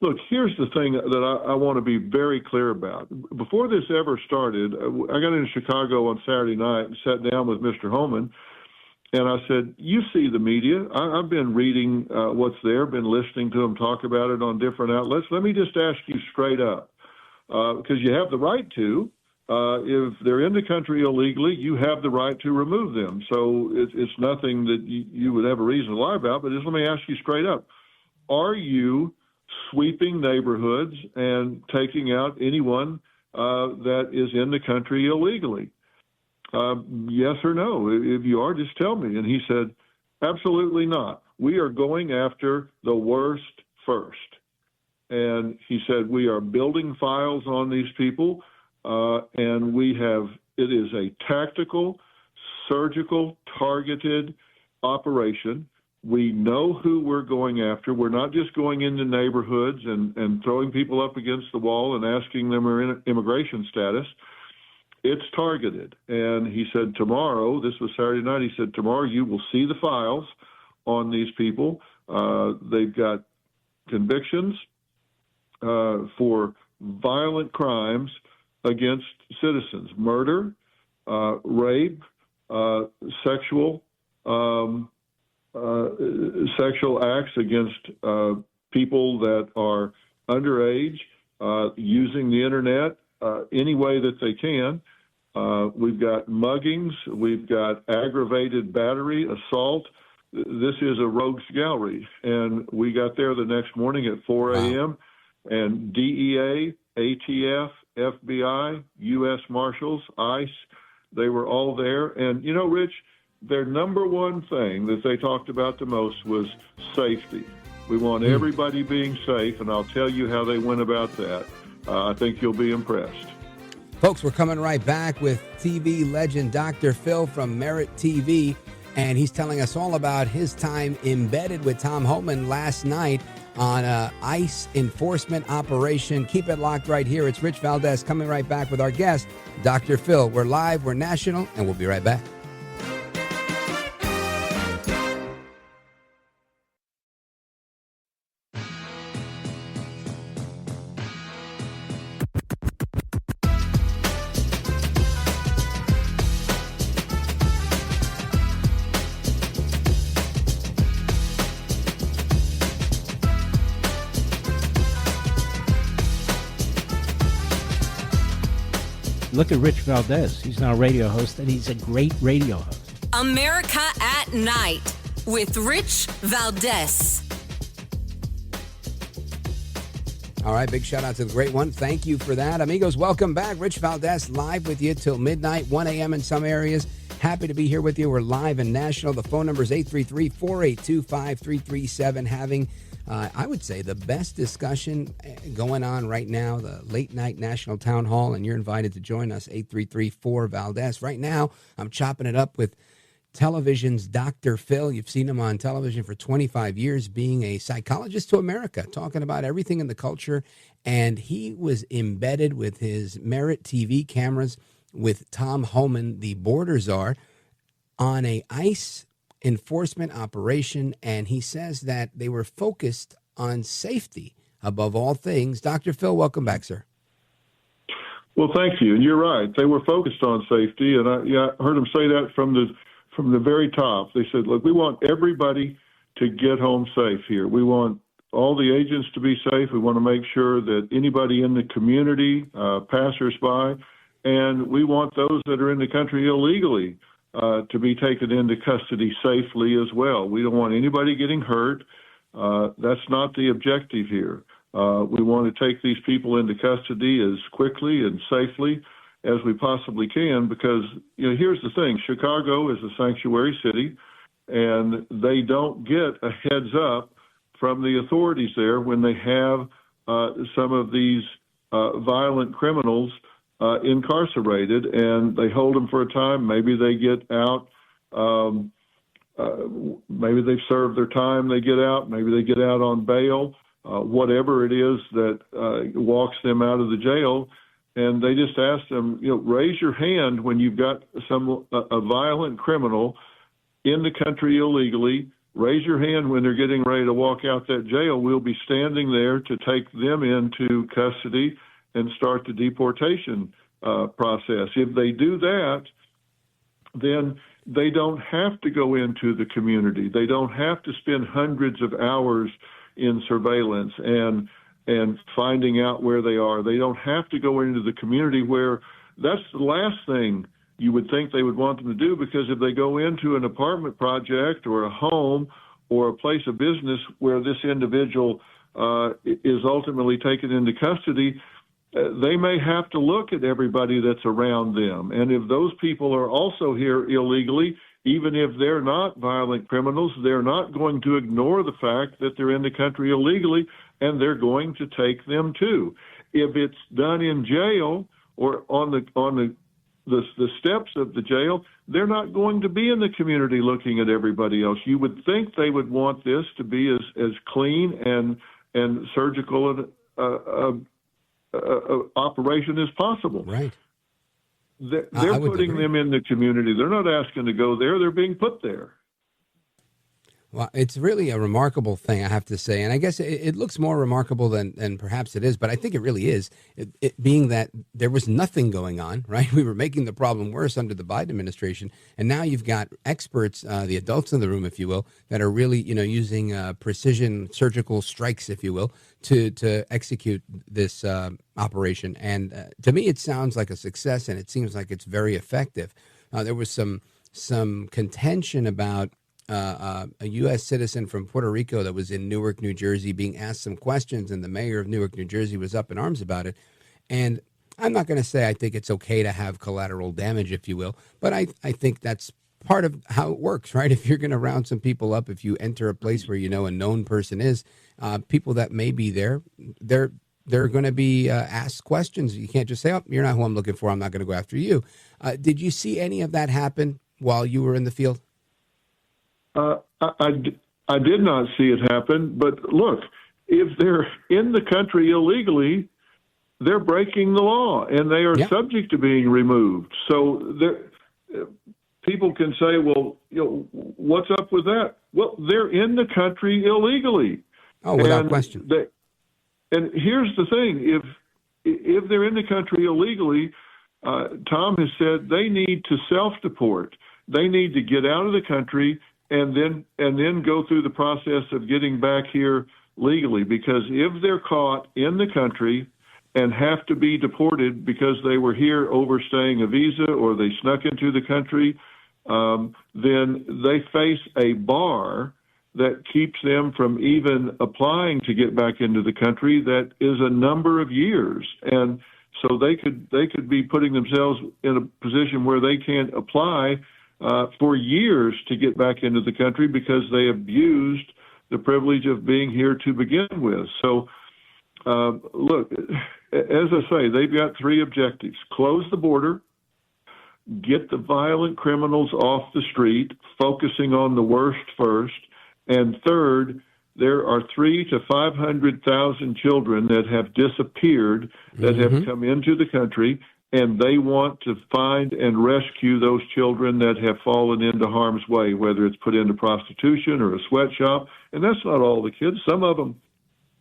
look, here's the thing that I want to be very clear about. Before this ever started, I got into Chicago on Saturday night and sat down with Mr. Homan, and I said, you see the media. I've been reading what's there, been listening to them talk about it on different outlets. Let me just ask you straight up, because you have the right to. If they're in the country illegally, you have the right to remove them. So it's nothing that you would have a reason to lie about, but just let me ask you straight up. Are you sweeping neighborhoods and taking out anyone that is in the country illegally? Yes or no? If you are, just tell me. And he said, absolutely not. We are going after the worst first. And he said, we are building files on these people. And it is a tactical, surgical, targeted operation. We know who we're going after. We're not just going into neighborhoods and throwing people up against the wall and asking them their immigration status. It's targeted. And he said tomorrow, this was Saturday night, he said tomorrow you will see the files on these people. They've got convictions for violent crimes against citizens, murder, rape, sexual acts against people that are underage, using the internet any way that they can. We've got muggings. We've got aggravated battery, assault. This is a rogues gallery. And we got there the next morning at 4 a.m. and DEA, ATF, FBI, U.S. Marshals, ICE, they were all there. And, Rich, their number one thing that they talked about the most was safety. We want everybody being safe, and I'll tell you how they went about that. I think you'll be impressed. Folks, we're coming right back with TV legend Dr. Phil from Merit TV, and he's telling us all about his time embedded with Tom Homan last night on an ICE enforcement operation. Keep it locked right here. It's Rich Valdez coming right back with our guest, Dr. Phil. We're live, we're national, and we'll be right back. Look at Rich Valdez. He's now a radio host, and he's a great radio host. America at Night with Rich Valdez. All right, big shout out to the great one. Thank you for that. Amigos, welcome back. Rich Valdez live with you till midnight, 1 a.m. in some areas. Happy to be here with you. We're live and national. The phone number is 833-482-5337. Having, I would say, the best discussion going on right now, the late night national town hall, and you're invited to join us, 833-4-VALDEZ. Right now, I'm chopping it up with television's Dr. Phil. You've seen him on television for 25 years, being a psychologist to America, talking about everything in the culture. And he was embedded with his Merit TV cameras with Tom Homan, the Border Czar, on a ICE enforcement operation. And he says that they were focused on safety above all things. Dr. Phil, welcome back, sir. Well, thank you. And you're right. They were focused on safety. And I heard them say that from the very top. They said, look, we want everybody to get home safe here. We want all the agents to be safe. We want to make sure that anybody in the community, passersby, and we want those that are in the country illegally to be taken into custody safely as well. We don't want anybody getting hurt. That's not the objective here. We want to take these people into custody as quickly and safely as we possibly can, because, you know, here's the thing. Chicago is a sanctuary city, and they don't get a heads up from the authorities there when they have some of these violent criminals incarcerated, and they hold them for a time. Maybe they get out. Maybe they've served their time. They get out. Maybe they get out on bail. Whatever it is that walks them out of the jail. And they just ask them, you know, raise your hand when you've got a violent criminal in the country illegally. Raise your hand when they're getting ready to walk out that jail. We'll be standing there to take them into custody and start the deportation process. If they do that, then they don't have to go into the community. They don't have to spend hundreds of hours in surveillance and finding out where they are. They don't have to go into the community, where that's the last thing you would think they would want them to do, because if they go into an apartment project or a home or a place of business where this individual is ultimately taken into custody, they may have to look at everybody that's around them. And if those people are also here illegally, even if they're not violent criminals, they're not going to ignore the fact that they're in the country illegally, and they're going to take them too. If it's done in jail or on the steps of the jail, they're not going to be in the community looking at everybody else. You would think they would want this to be as clean and surgical operation as possible. Right. They're putting them in the community. They're not asking to go there. They're being put there. Well, it's really a remarkable thing, I have to say. And I guess it looks more remarkable than perhaps it is, but I think it really is, it being that there was nothing going on, right? We were making the problem worse under the Biden administration. And now you've got experts, the adults in the room, if you will, that are really, you know, using precision surgical strikes, if you will, to execute this operation. And to me, it sounds like a success, and it seems like it's very effective. There was some contention about a U.S. citizen from Puerto Rico that was in Newark, New Jersey, being asked some questions, and the mayor of Newark, New Jersey was up in arms about it. And I'm not going to say I think it's okay to have collateral damage, if you will, but I think that's part of how it works, right? If you're going to round some people up, if you enter a place where you know a known person is, people that may be there, they're going to be asked questions. You can't just say, oh, you're not who I'm looking for. I'm not going to go after you. Did you see any of that happen while you were in the field? I did not see it happen, but look, if they're in the country illegally, they're breaking the law, and they are subject to being removed. So people can say, well, you know, what's up with that? Well, they're in the country illegally. Oh, without question. And here's the thing: if they're in the country illegally, Tom has said they need to self-deport. They need to get out of the country and then go through the process of getting back here legally. Because if they're caught in the country and have to be deported because they were here overstaying a visa or they snuck into the country, then they face a bar that keeps them from even applying to get back into the country that is a number of years. And so they could be putting themselves in a position where they can't apply for years to get back into the country because they abused the privilege of being here to begin with. So, look, as I say, they've got three objectives: close the border, get the violent criminals off the street, focusing on the worst first. And third, there are 300,000 to 500,000 children that have disappeared, that have come into the country, and they want to find and rescue those children that have fallen into harm's way, whether it's put into prostitution or a sweatshop. And that's not all the kids. Some of them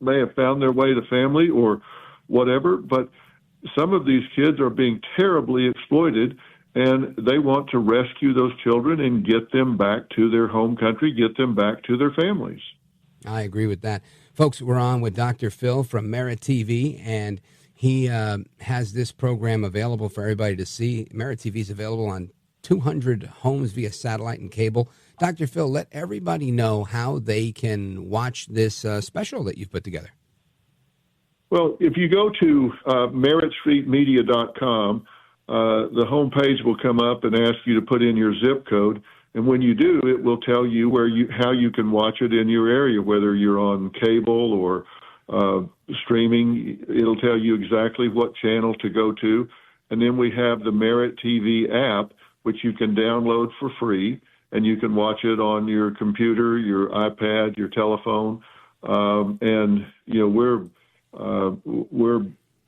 may have found their way to family or whatever, but some of these kids are being terribly exploited, and they want to rescue those children and get them back to their home country, get them back to their families. I agree with that. Folks, we're on with Dr. Phil from Merit TV, and he has this program available for everybody to see. Merit TV is available on 200 homes via satellite and cable. Dr. Phil, let everybody know how they can watch this special that you've put together. Well, if you go to meritstreetmedia.com, the homepage will come up and ask you to put in your zip code. And when you do, it will tell you how you can watch it in your area, whether you're on cable or streaming. It'll tell you exactly what channel to go to. And then we have the Merit TV app, which you can download for free, and you can watch it on your computer, your iPad, your telephone. And, you know,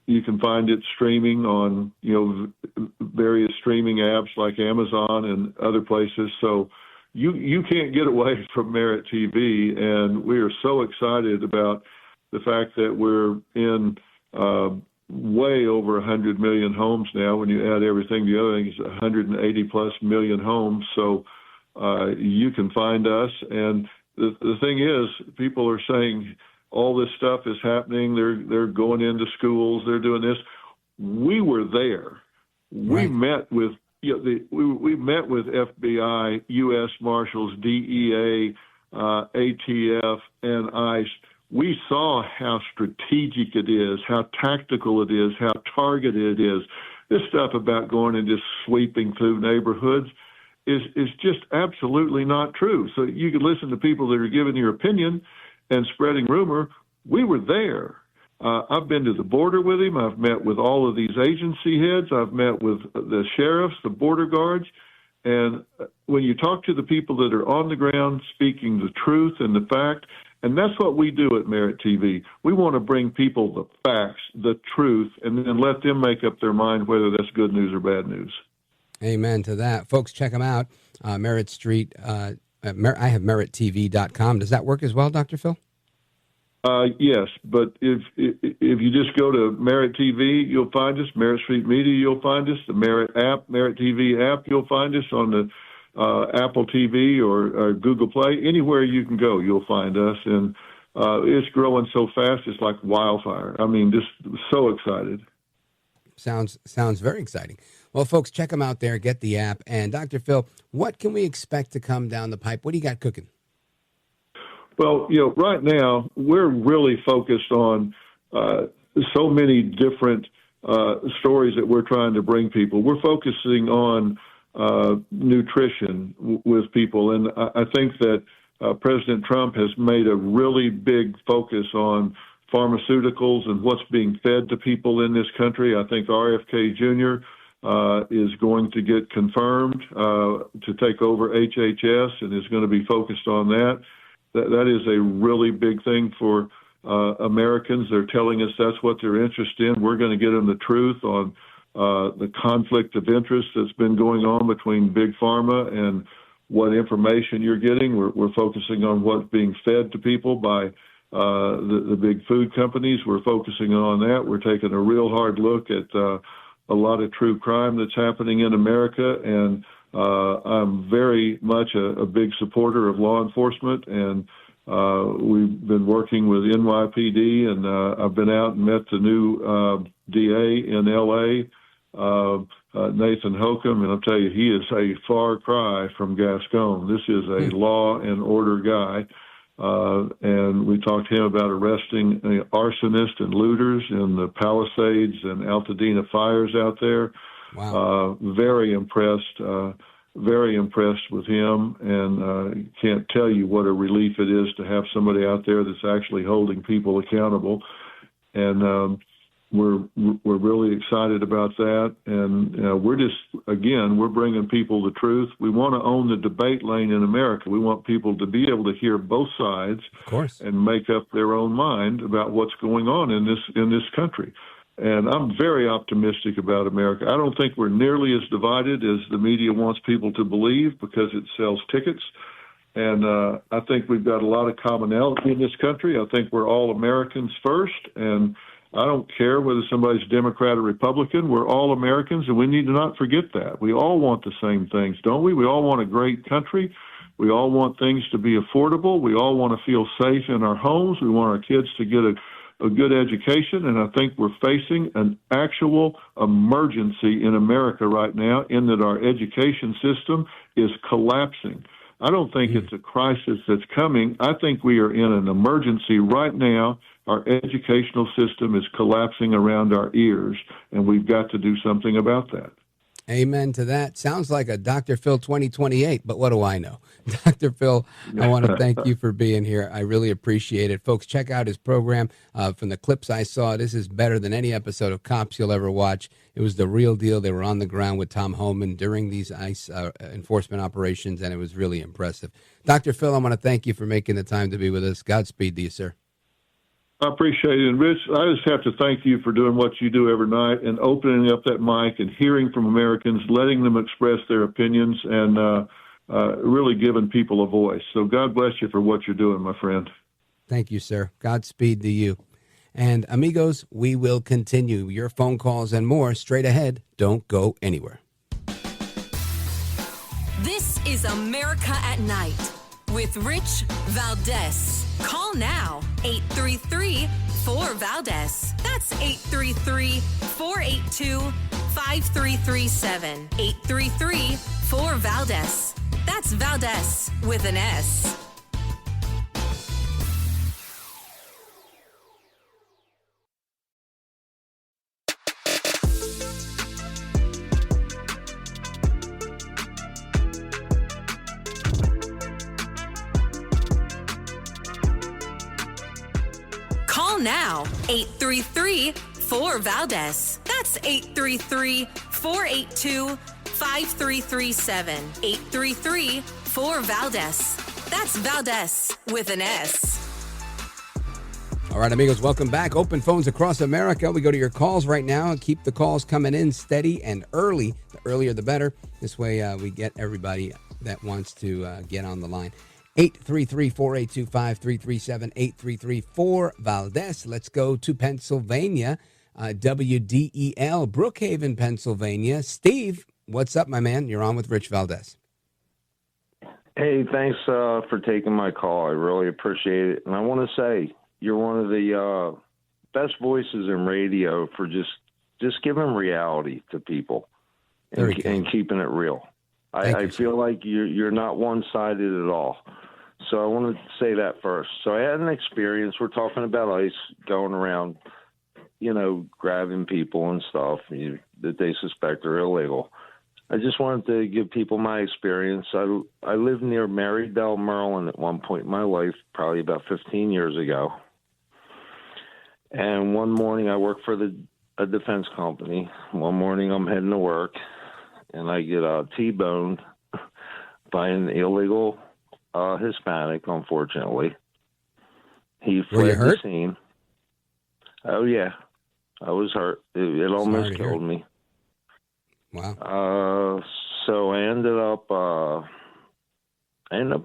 you can find it streaming on, various streaming apps like Amazon and other places. So you can't get away from Merit TV, and we are so excited about the fact that we're in way over 100 million homes now. When you add everything, the other thing is 180 plus million homes. So you can find us. And the thing is, people are saying all this stuff is happening. They're going into schools. They're doing this. We were there. We met with we met with FBI, U.S. Marshals, DEA, ATF, and ICE. We saw how strategic it is, how tactical it is, how targeted it is. This stuff about going and just sweeping through neighborhoods is just absolutely not true. So you can listen to people that are giving your opinion and spreading rumor. We were there. I've been to the border with him. I've met with all of these agency heads. I've met with the sheriffs, the border guards. And when you talk to the people that are on the ground speaking the truth and the fact, and that's what we do at Merit TV. We want to bring people the facts, the truth, and then let them make up their mind whether that's good news or bad news. Amen to that. Folks, check them out. Merit Street. I have merittv.com. Does that work as well, Dr. Phil? Yes, but if you just go to Merit TV, you'll find us. Merit Street Media, you'll find us. The Merit app, Merit TV app, you'll find us on the Apple TV or Google Play. Anywhere you can go, you'll find us. And it's growing so fast, it's like wildfire. I mean, just so excited. Sounds very exciting. Well, folks, check them out there. Get the app. And Dr. Phil, what can we expect to come down the pipe? What do you got cooking? Well, right now we're really focused on so many different stories that we're trying to bring people. We're focusing on nutrition with people, and I think that President Trump has made a really big focus on pharmaceuticals and what's being fed to people in this country. I think RFK Jr. Is going to get confirmed to take over HHS and is going to be focused on that. That is a really big thing for Americans. They're telling us that's what they're interested in. We're going to get them the truth on the conflict of interest that's been going on between Big Pharma and what information you're getting. We're focusing on what's being fed to people by the big food companies. We're focusing on that. We're taking a real hard look at a lot of true crime that's happening in America, and I'm very much a big supporter of law enforcement, and we've been working with NYPD, and I've been out and met the new DA in L.A., Nathan Hokum, and I'll tell you, he is a far cry from Gascon. This is a law and order guy, and we talked to him about arresting arsonists and looters in the Palisades and Altadena fires out there. Wow. Very impressed with him, and can't tell you what a relief it is to have somebody out there that's actually holding people accountable. And we're really excited about that, and we're bringing people the truth. We want to own the debate lane in America. We want people to be able to hear both sides, of course, and make up their own mind about what's going on in this country. And I'm very optimistic about America. I don't think we're nearly as divided as the media wants people to believe, because it sells tickets. And I think we've got a lot of commonality in this country. I think we're all Americans first, and I don't care whether somebody's Democrat or Republican. We're all Americans, and we need to not forget that. We all want the same things, don't we? We all want a great country. We all want things to be affordable. We all want to feel safe in our homes. We want our kids to get a good education, and I think we're facing an actual emergency in America right now, in that our education system is collapsing. I don't think it's a crisis that's coming. I think we are in an emergency right now. Our educational system is collapsing around our ears, and we've got to do something about that. Amen to that. Sounds like a Dr. Phil 2028, but what do I know? Dr. Phil, I want to thank you for being here. I really appreciate it. Folks, check out his program. From the clips I saw, this is better than any episode of Cops you'll ever watch. It was the real deal. They were on the ground with Tom Homan during these ICE enforcement operations, and it was really impressive. Dr. Phil, I want to thank you for making the time to be with us. Godspeed to you, sir. I appreciate it. And Rich, I just have to thank you for doing what you do every night and opening up that mic and hearing from Americans, letting them express their opinions, and really giving people a voice. So God bless you for what you're doing, my friend. Thank you, sir. Godspeed to you. And amigos, we will continue your phone calls and more straight ahead. Don't go anywhere. This is America at Night with Rich Valdez. Call now, 833-4-VALDEZ. That's 833-482-5337. 833-4-VALDEZ. That's Valdez with an S. Call now, 833-4-VALDEZ. That's 833-482-5337. 833-4-VALDEZ. That's Valdez with an S. All right, amigos, welcome back. Open phones across America. We go to your calls right now and keep the calls coming in steady and early. The earlier, the better. This way we get everybody that wants to get on the line. 833-482-5337, 833-4-VALDEZ. Let's go to Pennsylvania, WDEL, Brookhaven, Pennsylvania. Steve, what's up, my man? You're on with Rich Valdez. Hey, thanks for taking my call. I really appreciate it. And I want to say you're one of the best voices in radio for just giving reality to people and keeping it real. I feel like you're not one-sided at all. So I wanted to say that first. So I had an experience. We're talking about ICE going around, grabbing people and stuff that they suspect are illegal. I just wanted to give people my experience. I lived near Marybelle, Maryland at one point in my life, probably about 15 years ago. And one morning I worked for a defense company. One morning I'm heading to work, and I get T-boned by an illegal Hispanic, unfortunately. He fled the scene. Oh, yeah. I was hurt. It almost killed me. Wow. So I ended up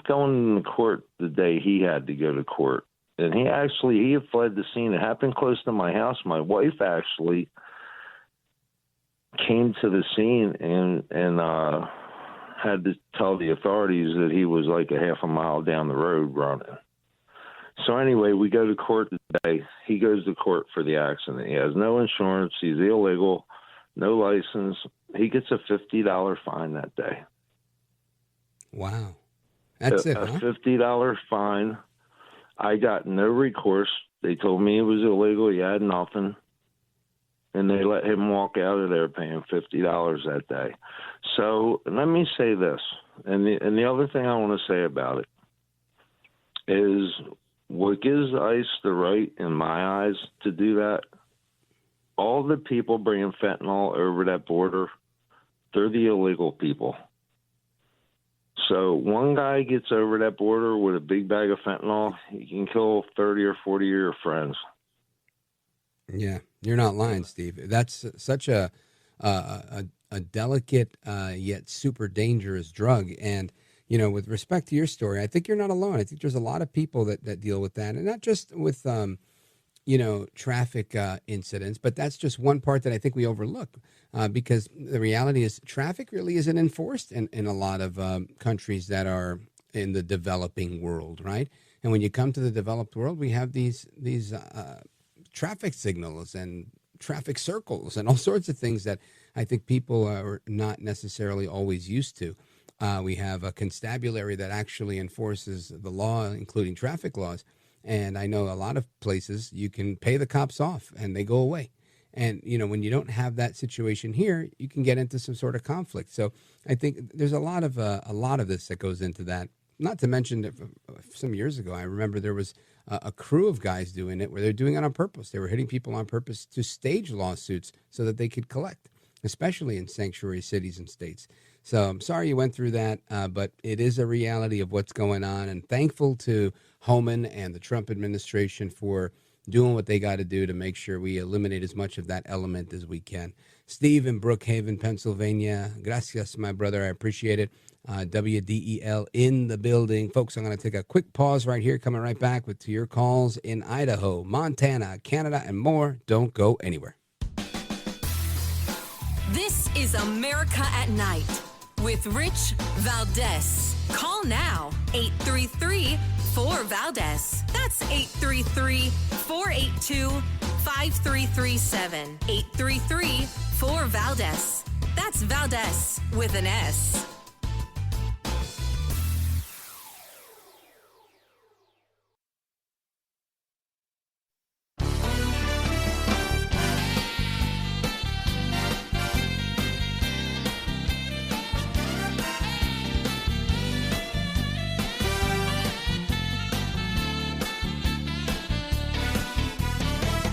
going to court the day he had to go to court. And he had fled the scene. It happened close to my house. My wife actually came to the scene and had to tell the authorities that he was like a half a mile down the road running. So anyway, we go to court today. He goes to court for the accident. He has no insurance. He's illegal, no license. He gets a $50 fine that day. Wow. That's a $50 fine. I got no recourse. They told me it was illegal. He had nothing. And they let him walk out of there paying $50 that day. So let me say this. And the other thing I want to say about it is what gives ICE the right, in my eyes, to do that all the people bringing fentanyl over that border, they're the illegal people. So one guy gets over that border with a big bag of fentanyl, he can kill 30 or 40 of your friends. Yeah, you're not lying, Steve. That's such a delicate yet super dangerous drug. And, you know, with respect to your story, I think you're not alone. I think there's a lot of people that deal with that, and not just with you know, traffic incidents, but that's just one part that I think we overlook because the reality is traffic really isn't enforced in a lot of countries that are in the developing world, right? And when you come to the developed world, we have these traffic signals and traffic circles and all sorts of things that I think people are not necessarily always used to. We have a constabulary that actually enforces the law, including traffic laws. And I know a lot of places you can pay the cops off and they go away. And, you know, when you don't have that situation here, you can get into some sort of conflict. So I think there's a lot of this that goes into that. Not to mention that some years ago, I remember there was a crew of guys doing it where they're doing it on purpose. They were hitting people on purpose to stage lawsuits so that they could collect, especially in sanctuary cities and states. So I'm sorry you went through that, but it is a reality of what's going on. And thankful to Homan and the Trump administration for doing what they got to do to make sure we eliminate as much of that element as we can. Steve in Brookhaven, Pennsylvania. Gracias, my brother. I appreciate it. WDEL in the building. Folks, I'm going to take a quick pause right here. Coming right back to your calls in Idaho, Montana, Canada, and more. Don't go anywhere. This is America at Night with Rich Valdez. Call now, 833-4-VALDEZ. That's 833-482-5337. 833-4-VALDEZ. That's Valdez with an S.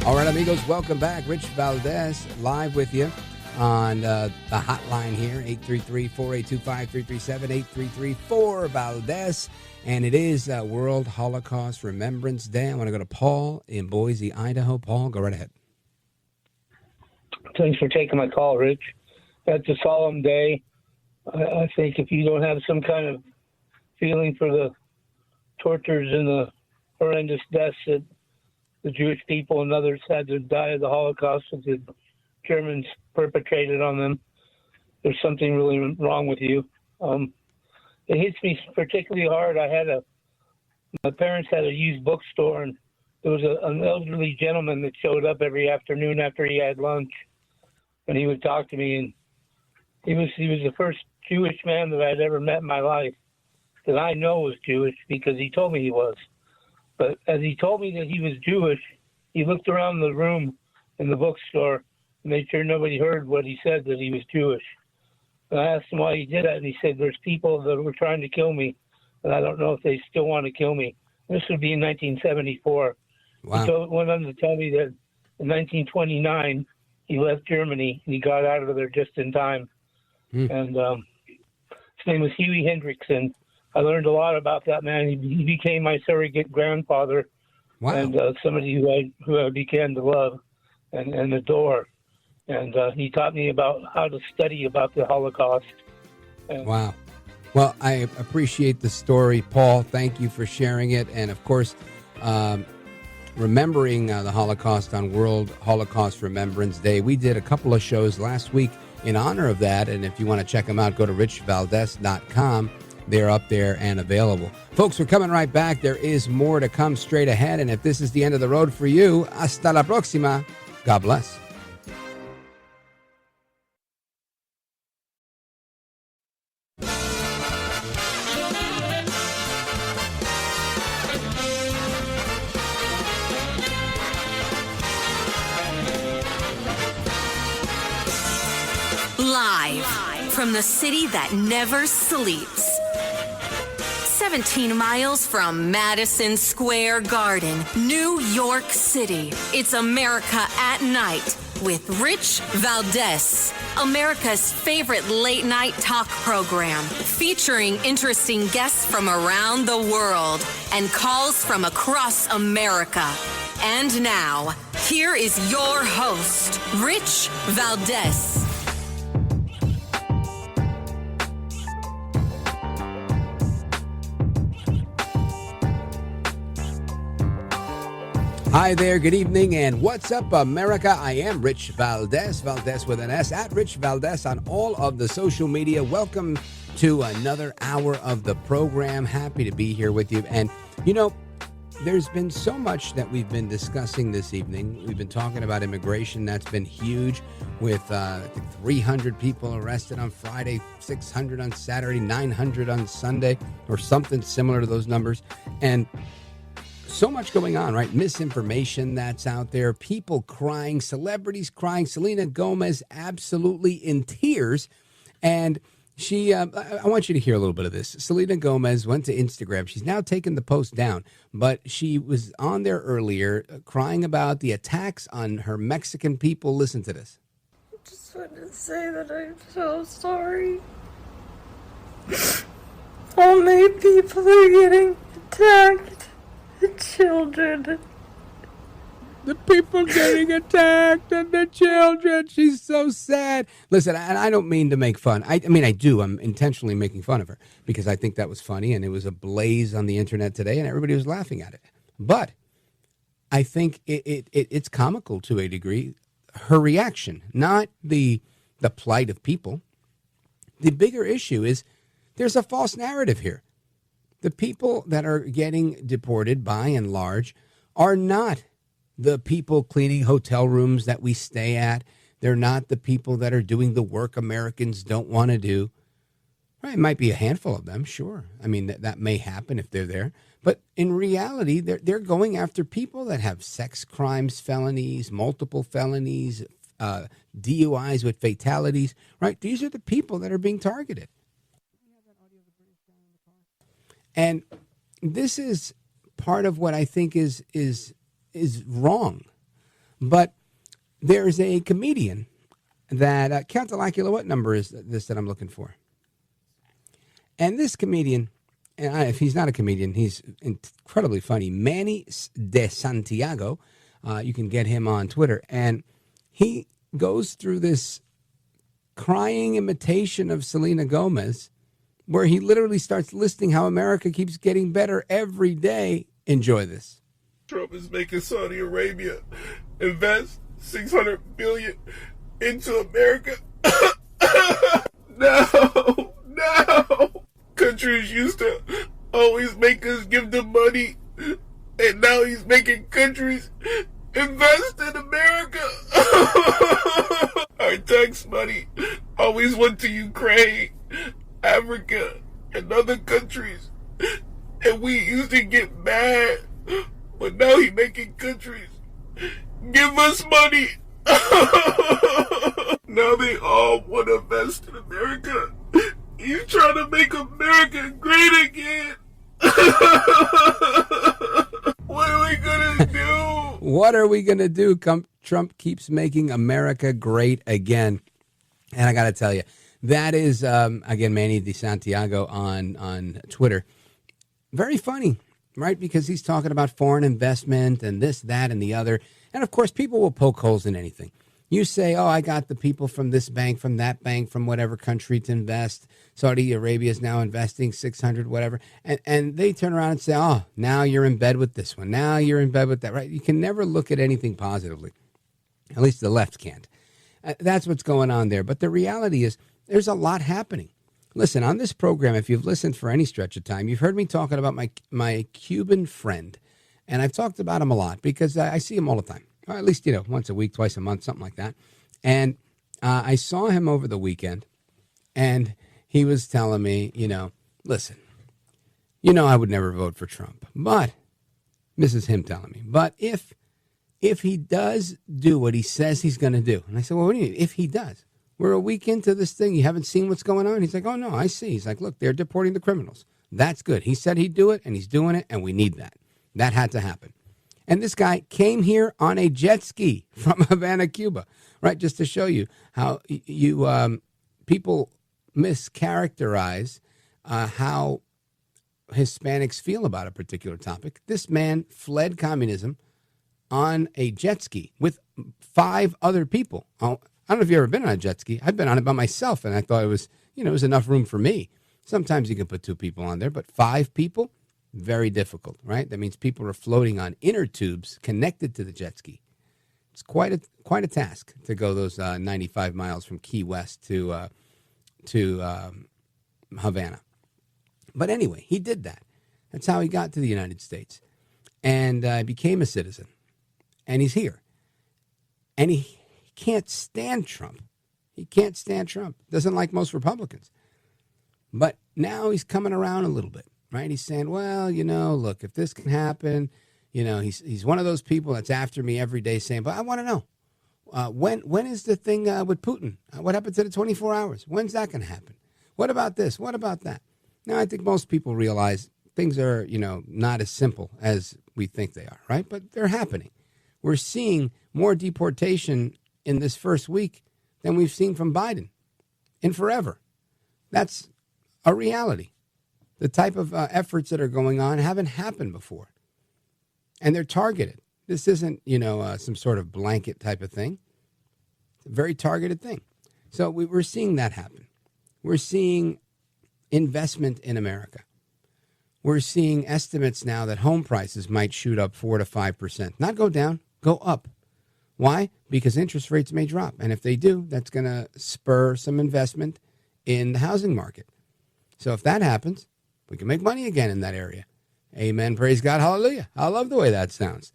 All right, amigos, welcome back. Rich Valdez live with you on the hotline here, 833-482-5337, 833-4-VALDEZ. And it is World Holocaust Remembrance Day. I want to go to Paul in Boise, Idaho. Paul, go right ahead. Thanks for taking my call, Rich. That's a solemn day. I think if you don't have some kind of feeling for the tortures and the horrendous deaths that the Jewish people and others had to die of the Holocaust that the Germans perpetrated on them, there's something really wrong with you. It hits me particularly hard. My parents had a used bookstore, and there was an elderly gentleman that showed up every afternoon after he had lunch, and he would talk to me. And he was the first Jewish man that I'd ever met in my life that I know was Jewish because he told me he was. But as he told me that he was Jewish, he looked around the room in the bookstore and made sure nobody heard what he said, that he was Jewish. And I asked him why he did that, and he said, there's people that were trying to kill me, and I don't know if they still want to kill me. This would be in 1974. Wow. He went on to tell me that in 1929, he left Germany, and he got out of there just in time. And his name was Huey Hendrickson. I learned a lot about that man. He became my surrogate grandfather, and somebody who I began to love and adore. And he taught me about how to study about the Holocaust. Wow. Well, I appreciate the story, Paul. Thank you for sharing it. And, of course, remembering the Holocaust on World Holocaust Remembrance Day. We did a couple of shows last week in honor of that. And if you want to check them out, go to richvaldez.com. They're up there and available. Folks, we're coming right back. There is more to come straight ahead. And if this is the end of the road for you, hasta la próxima. God bless. Live from the city that never sleeps. 17 miles from Madison Square Garden, New York City. It's America at Night with Rich Valdez, America's favorite late-night talk program, featuring interesting guests from around the world and calls from across America. And now, here is your host, Rich Valdez. Hi there, good evening, and what's up, America? I am Rich Valdez, Valdez with an S, at Rich Valdez on all of the social media. Welcome to another hour of the program. Happy to be here with you. And, you know, there's been so much that we've been discussing this evening. We've been talking about immigration. That's been huge with, I think, 300 people arrested on Friday, 600 on Saturday, 900 on Sunday, or something similar to those numbers. And so much going on, right? Misinformation that's out there, people crying, celebrities crying. Selena Gomez absolutely in tears. And she, I want you to hear a little bit of this. Selena Gomez went to Instagram. She's now taken the post down, but she was on there earlier crying about the attacks on her Mexican people. Listen to this. I just want to say that I'm so sorry. All my people are getting attacked. The children. The people getting attacked and the children. She's so sad. Listen, and I don't mean to make fun. I mean, I do. I'm intentionally making fun of her because I think that was funny and it was a blaze on the internet today and everybody was laughing at it. But I think it's comical to a degree. Her reaction, not the plight of people. The bigger issue is there's a false narrative here. The people that are getting deported, by and large, are not the people cleaning hotel rooms that we stay at. They're not the people that are doing the work Americans don't want to do. Right? It might be a handful of them, sure. I mean, that may happen if they're there. But in reality, they're going after people that have sex crimes, felonies, multiple felonies, DUIs with fatalities. Right? These are the people that are being targeted. And this is part of what I think is wrong. But there's a comedian that, Count Dracula, what number is this that I'm looking for? And this comedian, and if he's not a comedian, he's incredibly funny, Manny de Santiago. You can get him on Twitter. And he goes through this crying imitation of Selena Gomez, where he literally starts listing how America keeps getting better every day. Enjoy this. Trump is making Saudi Arabia invest $600 billion into America. No. Countries used to always make us give them money, and now he's making countries invest in America. Our tax money always went to Ukraine, Africa, and other countries, and we used to get mad, but now he making countries give us money. Now they all want to invest in America. He's trying to make America great again. What are we gonna do? What are we gonna do? Trump keeps making America great again. And I got to tell you, that is, again, Manny de Santiago on Twitter. Very funny, right? Because he's talking about foreign investment and this, that, and the other. And, of course, people will poke holes in anything. You say, oh, I got the people from this bank, from that bank, from whatever country to invest. Saudi Arabia is now investing 600, whatever. And they turn around and say, oh, now you're in bed with this one. Now you're in bed with that, right? You can never look at anything positively. At least the left can't. That's what's going on there. But the reality is, there's a lot happening. Listen, on this program, if you've listened for any stretch of time, you've heard me talking about my Cuban friend. And I've talked about him a lot because I see him all the time. Or at least, once a week, twice a month, something like that. And I saw him over the weekend. And he was telling me, listen, I would never vote for Trump. But, this is him telling me, but if he does do what he says he's going to do. And I said, well, what do you mean? If he does? We're a week into this thing. You haven't seen what's going on? He's like, oh, no, I see. He's like, look, they're deporting the criminals. That's good. He said he'd do it, and he's doing it, and we need that. That had to happen. And this guy came here on a jet ski from Havana, Cuba, right? Just to show you how people mischaracterize how Hispanics feel about a particular topic. This man fled communism on a jet ski with 5 other people. I don't know if you've ever been on a jet ski. I've been on it by myself, and I thought it was enough room for me. Sometimes you can put 2 people on there, but 5 people, very difficult, right? That means people are floating on inner tubes connected to the jet ski. It's quite a task to go those 95 miles from Key West to Havana. But anyway, he did that. That's how he got to the United States and became a citizen. And he's here. And he can't stand Trump. He can't stand Trump. Doesn't like most Republicans. But now he's coming around a little bit, right? He's saying, well, look, if this can happen, he's one of those people that's after me every day saying, but I want to know, when is the thing with Putin? What happened to the 24 hours? When's that going to happen? What about this? What about that? Now, I think most people realize things are, not as simple as we think they are, right? But they're happening. We're seeing more deportation in this first week than we've seen from Biden in forever. That's a reality. The type of efforts that are going on haven't happened before. And they're targeted. This isn't, some sort of blanket type of thing. It's a very targeted thing. So we're seeing that happen. We're seeing investment in America. We're seeing estimates now that home prices might shoot up 4 to 5%. Not go down, go up. Why? Because interest rates may drop. And if they do, that's going to spur some investment in the housing market. So if that happens, we can make money again in that area. Amen. Praise God. Hallelujah. I love the way that sounds.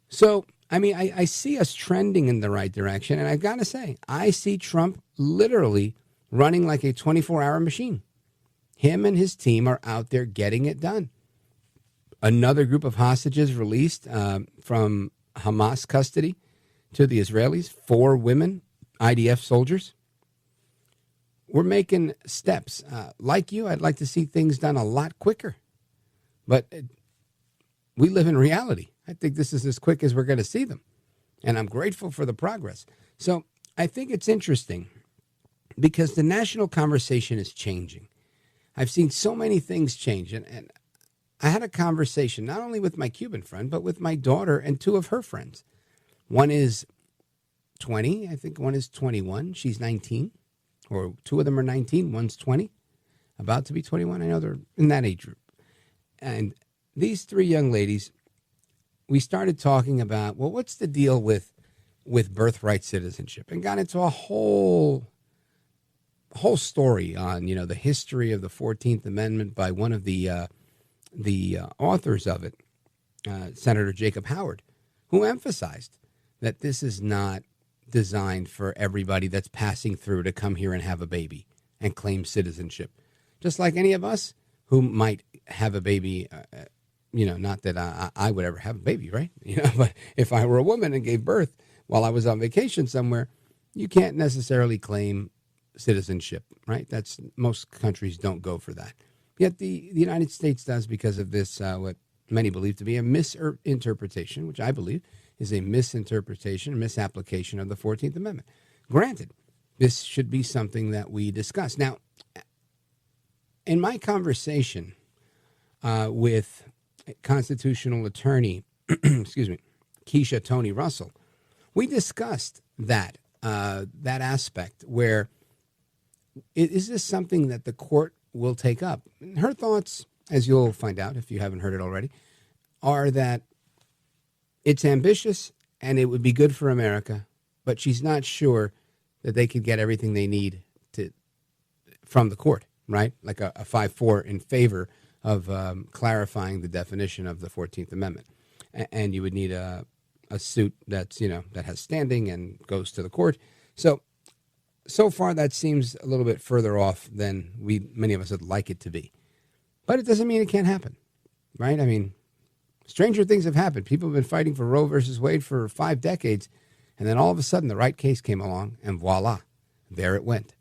So, I see us trending in the right direction. And I've got to say, I see Trump literally running like a 24-hour machine. Him and his team are out there getting it done. Another group of hostages released from Hamas custody to the Israelis, 4 women, IDF soldiers. We're making steps. Like you, I'd like to see things done a lot quicker. But we live in reality. I think this is as quick as we're going to see them. And I'm grateful for the progress. So I think it's interesting because the national conversation is changing. I've seen so many things change. And I had a conversation not only with my Cuban friend, but with my daughter and 2 of her friends. One is 20. I think one is 21. She's 19. Or 2 of them are 19. One's 20. About to be 21. I know they're in that age group. And these 3 young ladies, we started talking about, well, what's the deal with birthright citizenship? And got into a whole story on, the history of the 14th Amendment by one of the authors of it, Senator Jacob Howard, who emphasized that this is not designed for everybody that's passing through to come here and have a baby and claim citizenship. Just like any of us who might have a baby, not that I would ever have a baby, right? But if I were a woman and gave birth while I was on vacation somewhere, you can't necessarily claim citizenship, right? Most countries don't go for that. Yet the United States does because of this, what many believe to be a misinterpretation, which I believe is a misinterpretation, misapplication of the 14th Amendment. Granted, this should be something that we discuss. Now, in my conversation with constitutional attorney, Keisha Toni Russell, we discussed that aspect where is this something that the court will take up? And her thoughts, as you'll find out if you haven't heard it already, are that it's ambitious and it would be good for America, but she's not sure that they could get everything they need from the court, right? Like a 5-4 in favor of clarifying the definition of the 14th Amendment. And you would need a suit that's, that has standing and goes to the court. So far, that seems a little bit further off than many of us would like it to be. But it doesn't mean it can't happen, right? Stranger things have happened. People have been fighting for Roe versus Wade for 5 decades, and then all of a sudden the right case came along, and voila, there it went.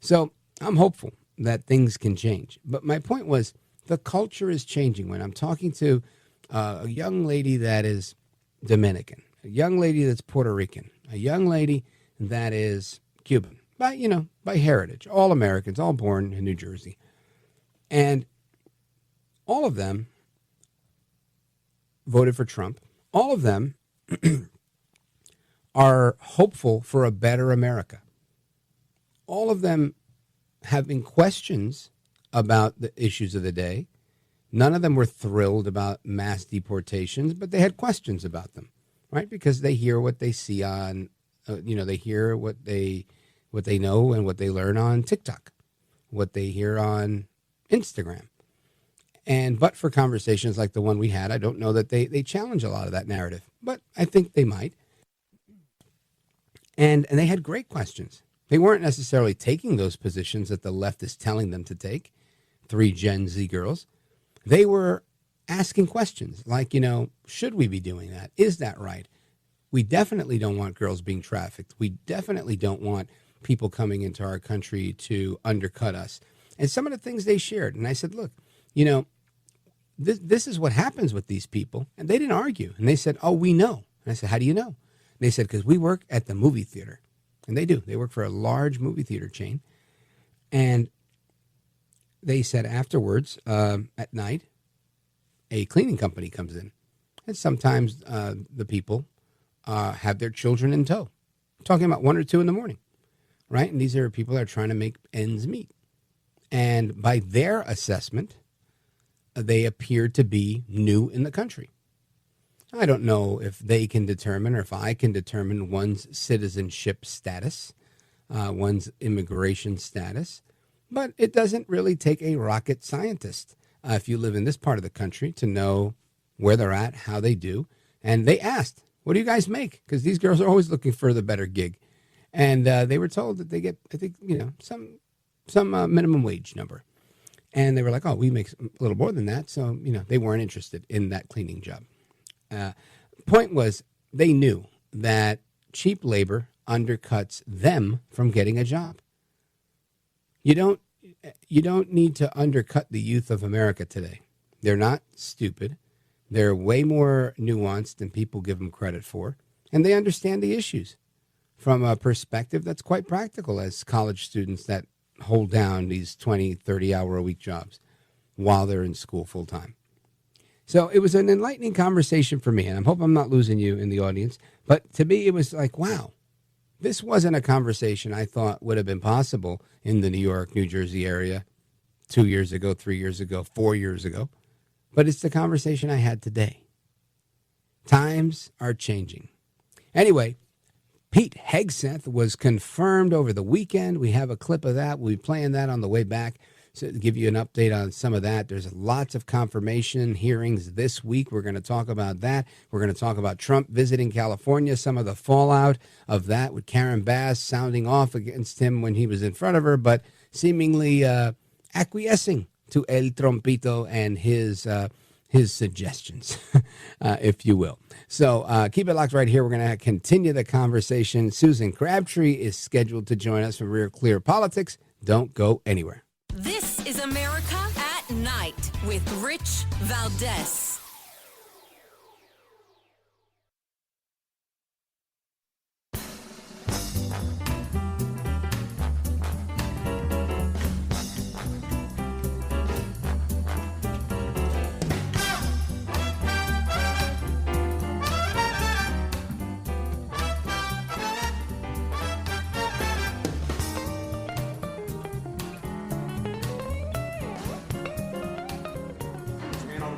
So I'm hopeful that things can change. But my point was the culture is changing. When I'm talking to a young lady that is Dominican, a young lady that's Puerto Rican, a young lady that is Cuban, by heritage, all Americans, all born in New Jersey. And all of them voted for Trump. All of them are hopeful for a better America. All of them having questions about the issues of the day. None of them were thrilled about mass deportations, but they had questions about them, right? Because they hear what they see on, they hear what they know and what they learn on TikTok, what they hear on Instagram. But for conversations like the one we had, I don't know that they challenge a lot of that narrative, but I think they might. And they had great questions. They weren't necessarily taking those positions that the left is telling them to take, 3 Gen Z girls. They were asking questions like, should we be doing that? Is that right? We definitely don't want girls being trafficked. We definitely don't want people coming into our country to undercut us. And some of the things they shared. And I said, look, this is what happens with these people. And they didn't argue. And they said, oh, we know. And I said, how do you know? And they said, because we work at the movie theater. And they do. They work for a large movie theater chain. And they said afterwards, at night, a cleaning company comes in. And sometimes the people have their children in tow. I'm talking about 1 or 2 in the morning, right? And these are people that are trying to make ends meet. And by their assessment, they appear to be new in the country. I don't know if they can determine or if I can determine one's citizenship status, one's immigration status, but it doesn't really take a rocket scientist if you live in this part of the country to know where they're at, how they do. And they asked, what do you guys make? Because these girls are always looking for the better gig. And they were told that they get, I think, some minimum wage number. And they were like, oh, we make a little more than that. So, they weren't interested in that cleaning job. Point was, they knew that cheap labor undercuts them from getting a job. You don't need to undercut the youth of America today. They're not stupid. They're way more nuanced than people give them credit for. And they understand the issues from a perspective that's quite practical as college students that hold down these 20, 30-hour-a-week jobs while they're in school full time. So it was an enlightening conversation for me, and I hope I'm not losing you in the audience. But to me, it was like, wow, this wasn't a conversation I thought would have been possible in the New York, New Jersey area 2 years ago, 3 years ago, 4 years ago. But it's the conversation I had today. Times are changing. Anyway, Pete Hegseth was confirmed over the weekend. We have a clip of that. We'll be playing that on the way back. So to give you an update on some of that, there's lots of confirmation hearings this week. We're going to talk about that. We're going to talk about Trump visiting California, some of the fallout of that with Karen Bass sounding off against him when he was in front of her, but seemingly acquiescing to El Trompito and his suggestions, if you will. So keep it locked right here. We're going to continue the conversation. Susan Crabtree is scheduled to join us from RealClearPolitics. Don't go anywhere. This is America at Night with Rich Valdez.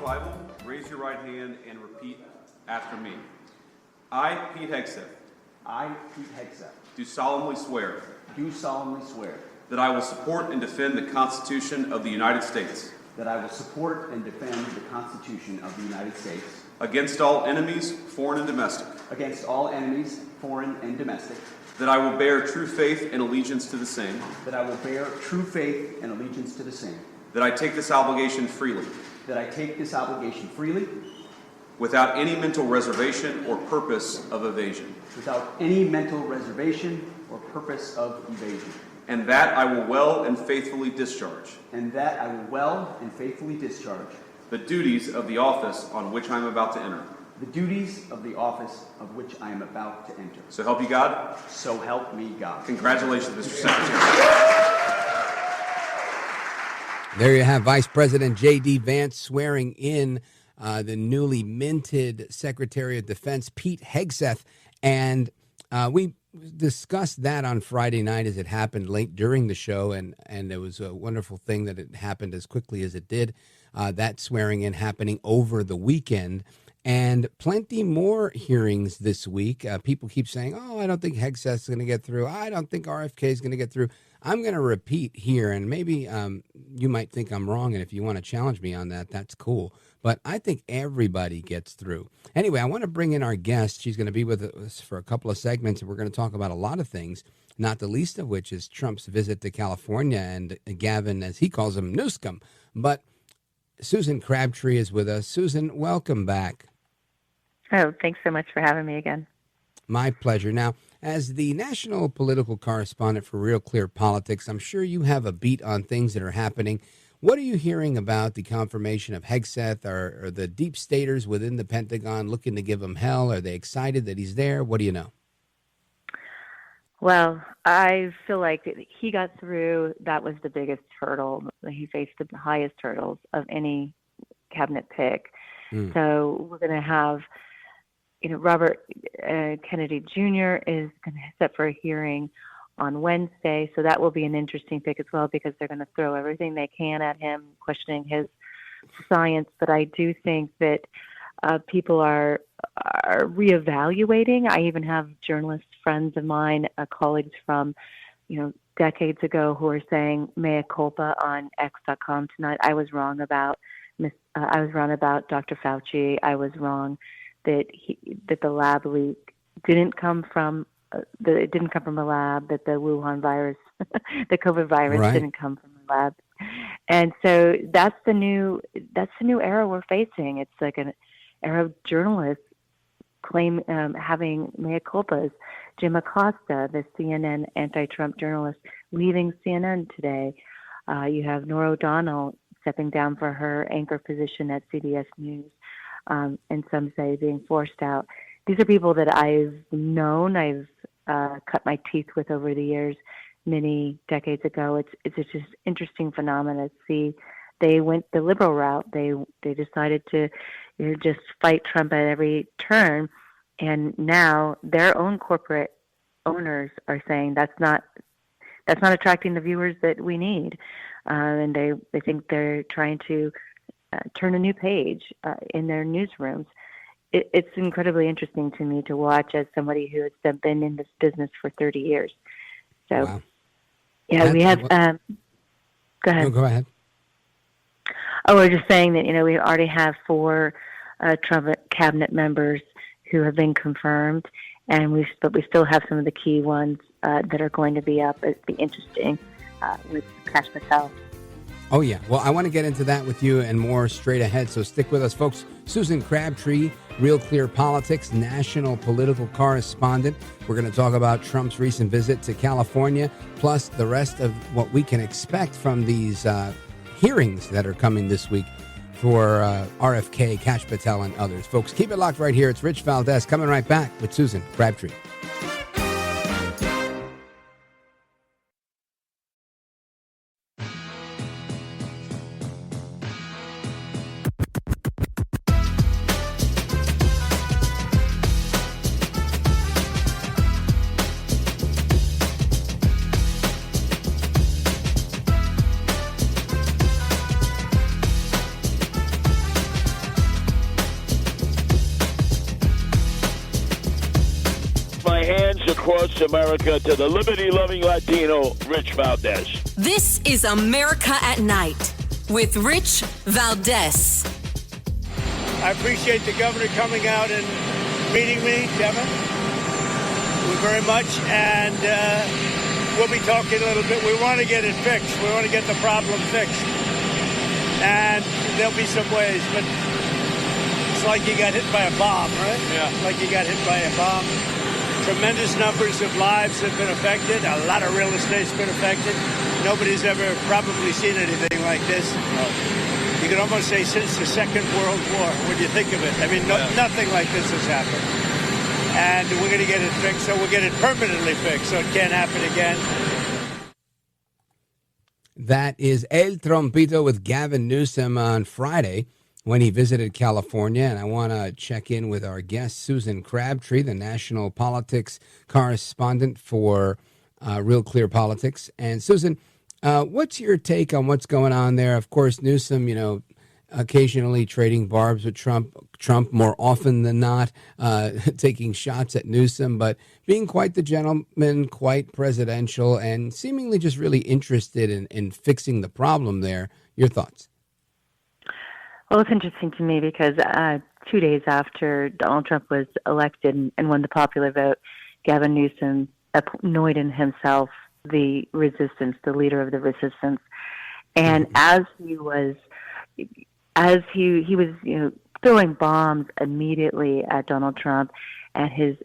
Bible, raise your right hand and repeat after me. I, Pete Hegseth. I, Pete Hegseth. Do solemnly swear. Do solemnly swear. That I will support and defend the Constitution of the United States. That I will support and defend the Constitution of the United States. Against all enemies, foreign and domestic. Against all enemies, foreign and domestic. That I will bear true faith and allegiance to the same. That I will bear true faith and allegiance to the same. That I take this obligation freely. That I take this obligation freely. Without any mental reservation or purpose of evasion. Without any mental reservation or purpose of evasion. And that I will well and faithfully discharge. And that I will well and faithfully discharge. The duties of the office on which I am about to enter. the duties of the office of which I am about to enter. So help you God? So help me God. Congratulations, Mr. Secretary. There you have Vice President J.D. Vance swearing in the newly minted Secretary of Defense, Pete Hegseth. And we discussed that on Friday night as it happened late during the show. And it was a wonderful thing that it happened as quickly as it did. That swearing in happening over the weekend. And plenty more hearings this week. People keep saying, oh, I don't think Hegseth's going to get through. I don't think RFK is going to get through. I'm going to repeat here, and maybe you might think I'm wrong, and if you want to challenge me on that, that's cool. But I think everybody gets through. Anyway, I want to bring in our guest. She's going to be with us for a couple of segments, and we're going to talk about a lot of things, not the least of which is Trump's visit to California and Gavin, as he calls him, Newsom. But Susan Crabtree is with us. Susan, welcome back. Oh, thanks so much for having me again. My pleasure. Now, as the national political correspondent for RealClearPolitics, I'm sure you have a beat on things that are happening. What are you hearing about the confirmation of Hegseth? Are the deep staters within the Pentagon looking to give him hell? Are they excited that he's there? What do you know? Well, I feel like he got through. That was the biggest hurdle. He faced the highest hurdles of any cabinet pick. So we're going to have, Robert Kennedy Jr. is going to set for a hearing on Wednesday. So that will be an interesting pick as well, because they're going to throw everything they can at him, questioning his science. But I do think that people are reevaluating. I even have journalist friends of mine, colleagues from, decades ago, who are saying mea culpa on X.com tonight. I was wrong about Dr. Fauci. I was wrong that the lab leak didn't come from it didn't come from a lab. That the Wuhan virus, the COVID virus, didn't come from a lab. And so that's the new era we're facing. It's like an era of journalists having mea culpas. Jim Acosta, the CNN anti-Trump journalist, leaving CNN today. You have Norah O'Donnell stepping down for her anchor position at CBS News, and some say being forced out. These are people that I've known, I've cut my teeth with over the years, many decades ago. It's just an interesting phenomenon to see. They went the liberal route. They decided to just fight Trump at every turn, and now their own corporate owners are saying that's not attracting the viewers that we need. And they think they're trying to turn a new page in their newsrooms. It's incredibly interesting to me to watch as somebody who has been in this business for 30 years. So, wow. Yeah, we have. Go ahead. No, go ahead. Oh, we're just saying that we already have 4 Trump cabinet members who have been confirmed, but we still have some of the key ones that are going to be up. It'd be interesting with Kash Patel. Oh, yeah. Well, I want to get into that with you and more straight ahead, so stick with us, folks. Susan Crabtree, RealClearPolitics, national political correspondent. We're going to talk about Trump's recent visit to California, plus the rest of what we can expect from these hearings that are coming this week for RFK, Kash Patel, and others. Folks, keep it locked right here. It's Rich Valdez coming right back with Susan Crabtree. Across America to the liberty-loving Latino, Rich Valdez. This is America at Night with Rich Valdez. I appreciate the governor coming out and meeting me, Kevin, very much, and we'll be talking a little bit. We want to get it fixed. We want to get the problem fixed, and there'll be some ways, but it's like you got hit by a bomb, right? Yeah. Like you got hit by a bomb. Tremendous numbers of lives have been affected. A lot of real estate's been affected. Nobody's ever probably seen anything like this. You could almost say since the Second World War, when you think of it. I mean, nothing like this has happened. And we're going to get it fixed, so we'll get it permanently fixed, so it can't happen again. That is El Trompito with Gavin Newsom on Friday when he visited California. And I want to check in with our guest, Susan Crabtree, the national politics correspondent for Real Clear Politics. And Susan, what's your take on what's going on there? Of course, Newsom, occasionally trading barbs with Trump more often than not, taking shots at Newsom, but being quite the gentleman, quite presidential, and seemingly just really interested in fixing the problem there. Your thoughts? Well, it's interesting to me because 2 days after Donald Trump was elected and won the popular vote, Gavin Newsom anointed himself the resistance, the leader of the resistance. And as he was throwing bombs immediately at Donald Trump, and his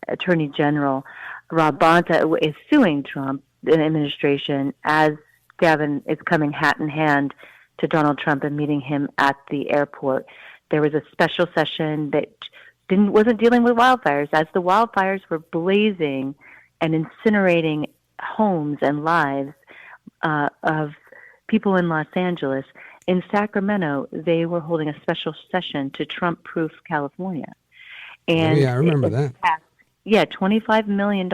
Attorney General Rob Bonta is suing Trump, the administration, as Gavin is coming hat in hand to Donald Trump and meeting him at the airport. There was a special session that wasn't dealing with wildfires. As the wildfires were blazing and incinerating homes and lives of people in Los Angeles, in Sacramento, they were holding a special session to Trump-proof California. And I remember that. $25 million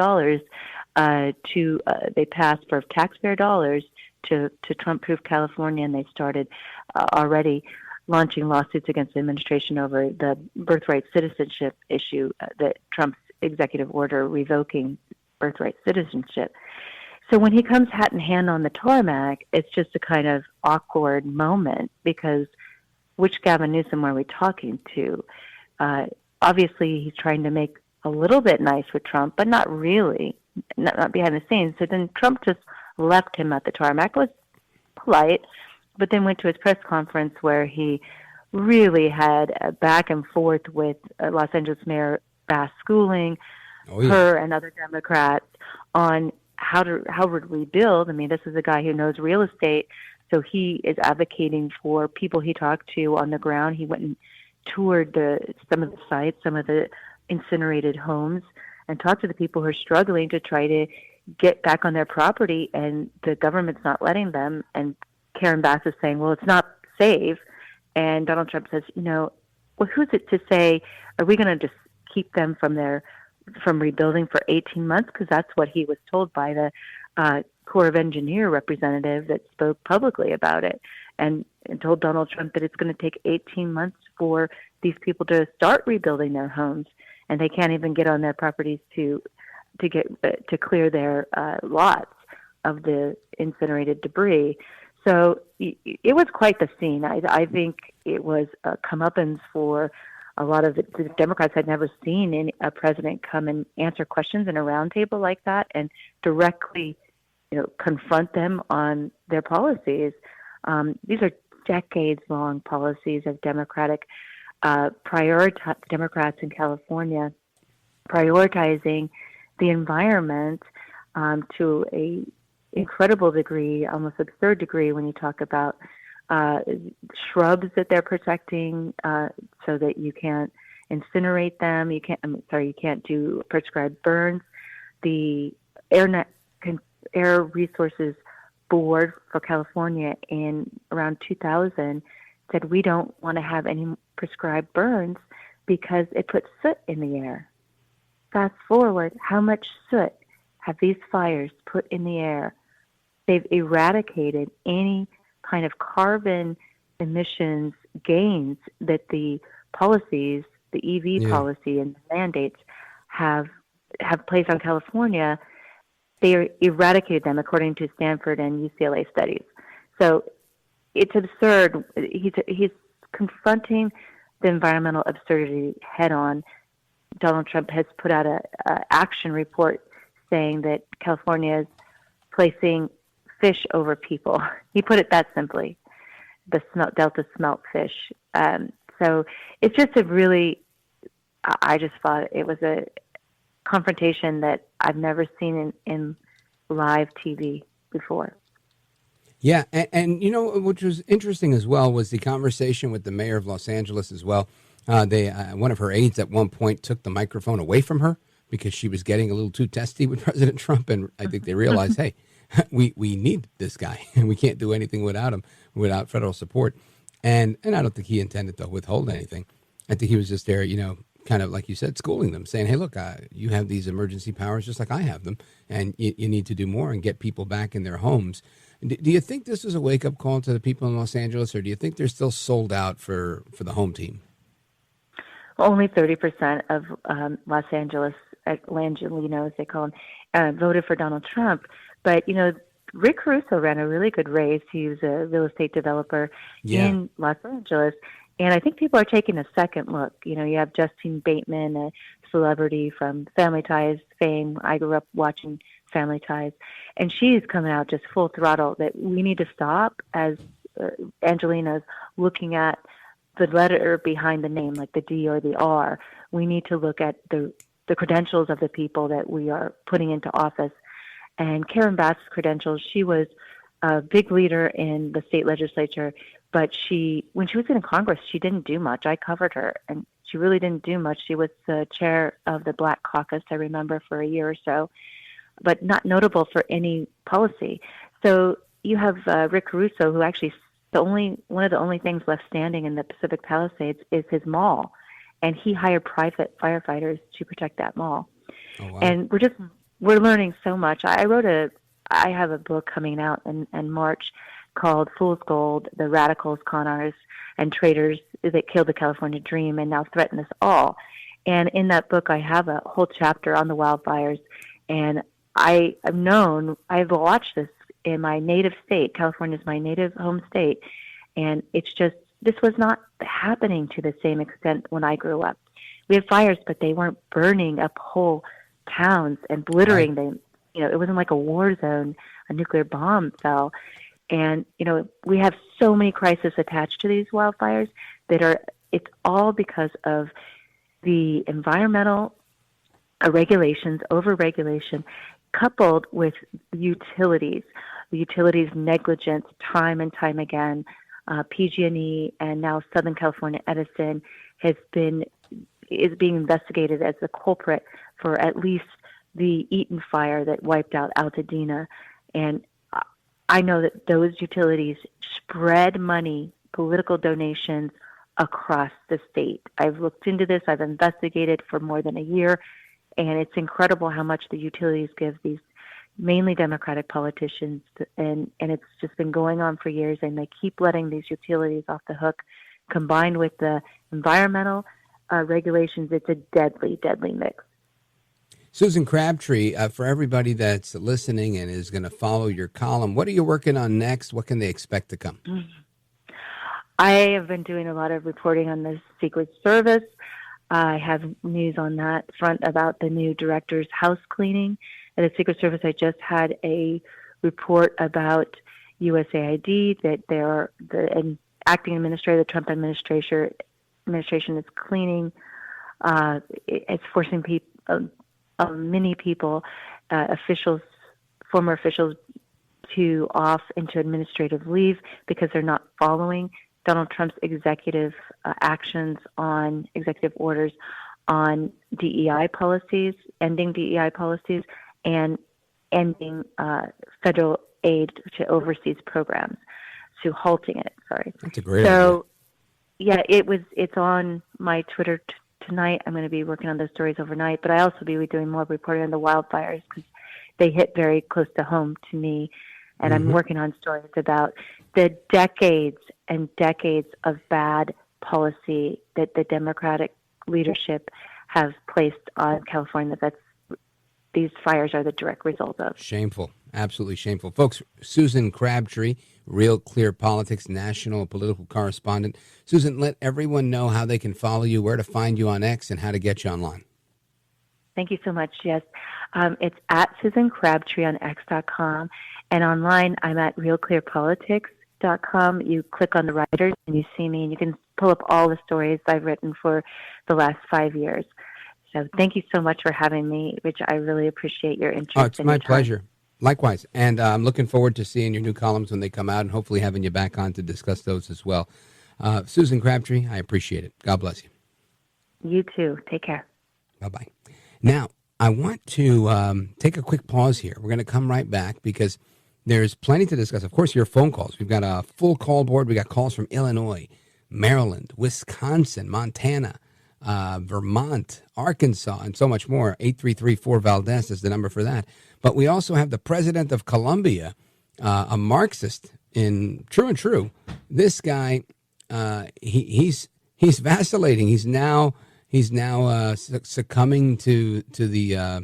they passed for taxpayer dollars to Trump-proof California, and they started already launching lawsuits against the administration over the birthright citizenship issue, that Trump's executive order revoking birthright citizenship. So when he comes hat in hand on the tarmac, it's just a kind of awkward moment because which Gavin Newsom are we talking to? Obviously, he's trying to make a little bit nice with Trump, but not really, not behind the scenes. So then Trump just left him at the tarmac, was polite, but then went to his press conference where he really had a back and forth with Los Angeles Mayor Bass Schooling, her and other Democrats on how to rebuild. I mean, this is a guy who knows real estate, so he is advocating for people he talked to on the ground. He went and toured some of the sites, some of the incinerated homes, and talked to the people who are struggling to try to get back on their property, and the government's not letting them. And Karen Bass is saying, well, it's not safe. And Donald Trump says, well, who's it to say, are we going to just keep them from rebuilding for 18 months? Because that's what he was told by the Corps of Engineer representative that spoke publicly about it, and told Donald Trump that it's going to take 18 months for these people to start rebuilding their homes, and they can't even get on their properties to clear their lots of the incinerated debris. So it was quite the scene. I think it was a comeuppance for a lot of the Democrats. Had never seen a president come and answer questions in a roundtable like that and directly, confront them on their policies. These are decades-long policies of Democrats in California prioritizing the environment to a incredible degree, almost absurd degree, when you talk about shrubs that they're protecting so that you can't incinerate them. You can't do prescribed burns. The Air Resources Board for California in around 2000 said we don't want to have any prescribed burns because it puts soot in the air. Fast forward, how much soot have these fires put in the air? They've eradicated any kind of carbon emissions gains that the policies, the EV policy and the mandates have placed on California. They eradicated them according to Stanford and UCLA studies. So it's absurd. He's confronting the environmental absurdity head on. Donald Trump has put out a action report saying that California is placing fish over people. He put it that simply, the Delta smelt fish. So it's just I just thought it was a confrontation that I've never seen in live TV before. Yeah, and you know, which was interesting as well was the conversation with the mayor of Los Angeles as well. One of her aides at one point took the microphone away from her because she was getting a little too testy with President Trump, and I think they realized, hey, we need this guy, and we can't do anything without him, without federal support. And I don't think he intended to withhold anything. I think he was just there, you know, kind of like you said, schooling them, saying, hey, look, you have these emergency powers just like I have them, and you need to do more and get people back in their homes. Do you think this was a wake-up call to the people in Los Angeles, or do you think they're still sold out for the home team? Only 30% of Los Angeles Angelinos, they call them, voted for Donald Trump. But, you know, Rick Caruso ran a really good race. He was a real estate developer in Los Angeles. And I think people are taking a second look. You know, you have Justine Bateman, a celebrity from Family Ties fame. I grew up watching Family Ties. And she's coming out just full throttle that we need to stop as Angelinos looking at the letter behind the name, like the D or the R. We need to look at the credentials of the people that we are putting into office. And Karen Bass's credentials, she was a big leader in the state legislature, but when she was in Congress, she didn't do much. I covered her, and she really didn't do much. She was the chair of the Black Caucus, I remember, for a year or so, but not notable for any policy. So you have Rick Caruso, who actually one of the only things left standing in the Pacific Palisades is his mall, and he hired private firefighters to protect that mall. Oh, wow. And we're learning so much. I have a book coming out in March called Fool's Gold: The Radicals, Con Artists, and Traitors That Killed the California Dream and Now Threaten Us All. And in that book, I have a whole chapter on the wildfires. And I've watched this in my native state. California is my native home state. And it's just, this was not happening to the same extent when I grew up. We had fires, but they weren't burning up whole towns and obliterating them. You know, it wasn't like a war zone, a nuclear bomb fell. And, you know, we have so many crises attached to these wildfires it's all because of the environmental regulations, over-regulation, coupled with the utilities negligence time and time again. PG&E and now Southern California Edison is being investigated as the culprit for at least the Eaton fire that wiped out Altadena. And I know that those utilities spread money, political donations across the state. I've looked into this. I've investigated for more than a year, and it's incredible how much the utilities give these mainly Democratic politicians, and it's just been going on for years, and they keep letting these utilities off the hook. Combined with the environmental regulations, it's a deadly, deadly mix. Susan Crabtree, for everybody that's listening and is going to follow your column, what are you working on next? What can they expect to come? I have been doing a lot of reporting on the Secret Service. I have news on that front about the new director's house cleaning at the Secret Service. I just had a report about USAID, that the acting administrator, the Trump administration is cleaning. It's forcing many people, former officials, to off into administrative leave because they're not following Donald Trump's executive orders on DEI policies, ending DEI policies, and ending federal aid to overseas programs, to halting it. Sorry. That's a great idea. Yeah, it's on my Twitter tonight. I'm going to be working on those stories overnight, but I also be doing more reporting on the wildfires because they hit very close to home to me. And I'm working on stories about the decades and decades of bad policy that the Democratic leadership have placed on California. These fires are the direct result of. Shameful. Absolutely shameful. Folks, Susan Crabtree, RealClearPolitics national political correspondent. Susan, let everyone know how they can follow you, where to find you on X, and how to get you online. Thank you so much. Yes. It's at Susan Crabtree on X.com. And online, I'm at RealClearPolitics.com. You click on the writers and you see me, and you can pull up all the stories I've written for the last 5 years. So thank you so much for having me, Rich. I really appreciate your interest. Oh, it's my pleasure. Likewise. And I'm looking forward to seeing your new columns when they come out and hopefully having you back on to discuss those as well. Susan Crabtree, I appreciate it. God bless you. You too. Take care. Bye-bye. Now, I want to take a quick pause here. We're going to come right back because there's plenty to discuss. Of course, your phone calls. We've got a full call board. We got calls from Illinois, Maryland, Wisconsin, Montana, Vermont, Arkansas, and so much more. 833-4-VALDEZ is the number for that. But we also have the president of Colombia, a Marxist in true and true. This guy, he's vacillating. He's now succumbing to the I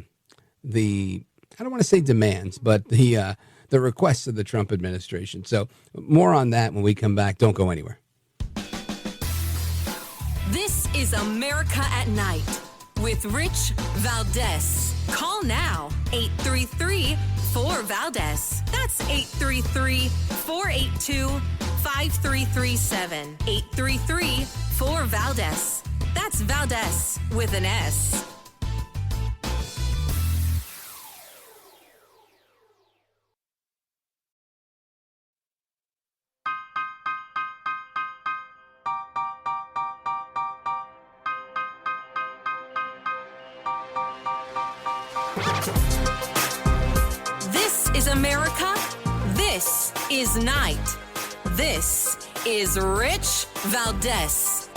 don't want to say demands, but the requests of the Trump administration. So more on that when we come back. Don't go anywhere. This is America at Night with Rich Valdez. Call now, 833-4-VALDEZ. That's 833-482-5337. 833-4-VALDEZ. That's Valdez with an S. This is America. This is Night. This is Rich Valdez.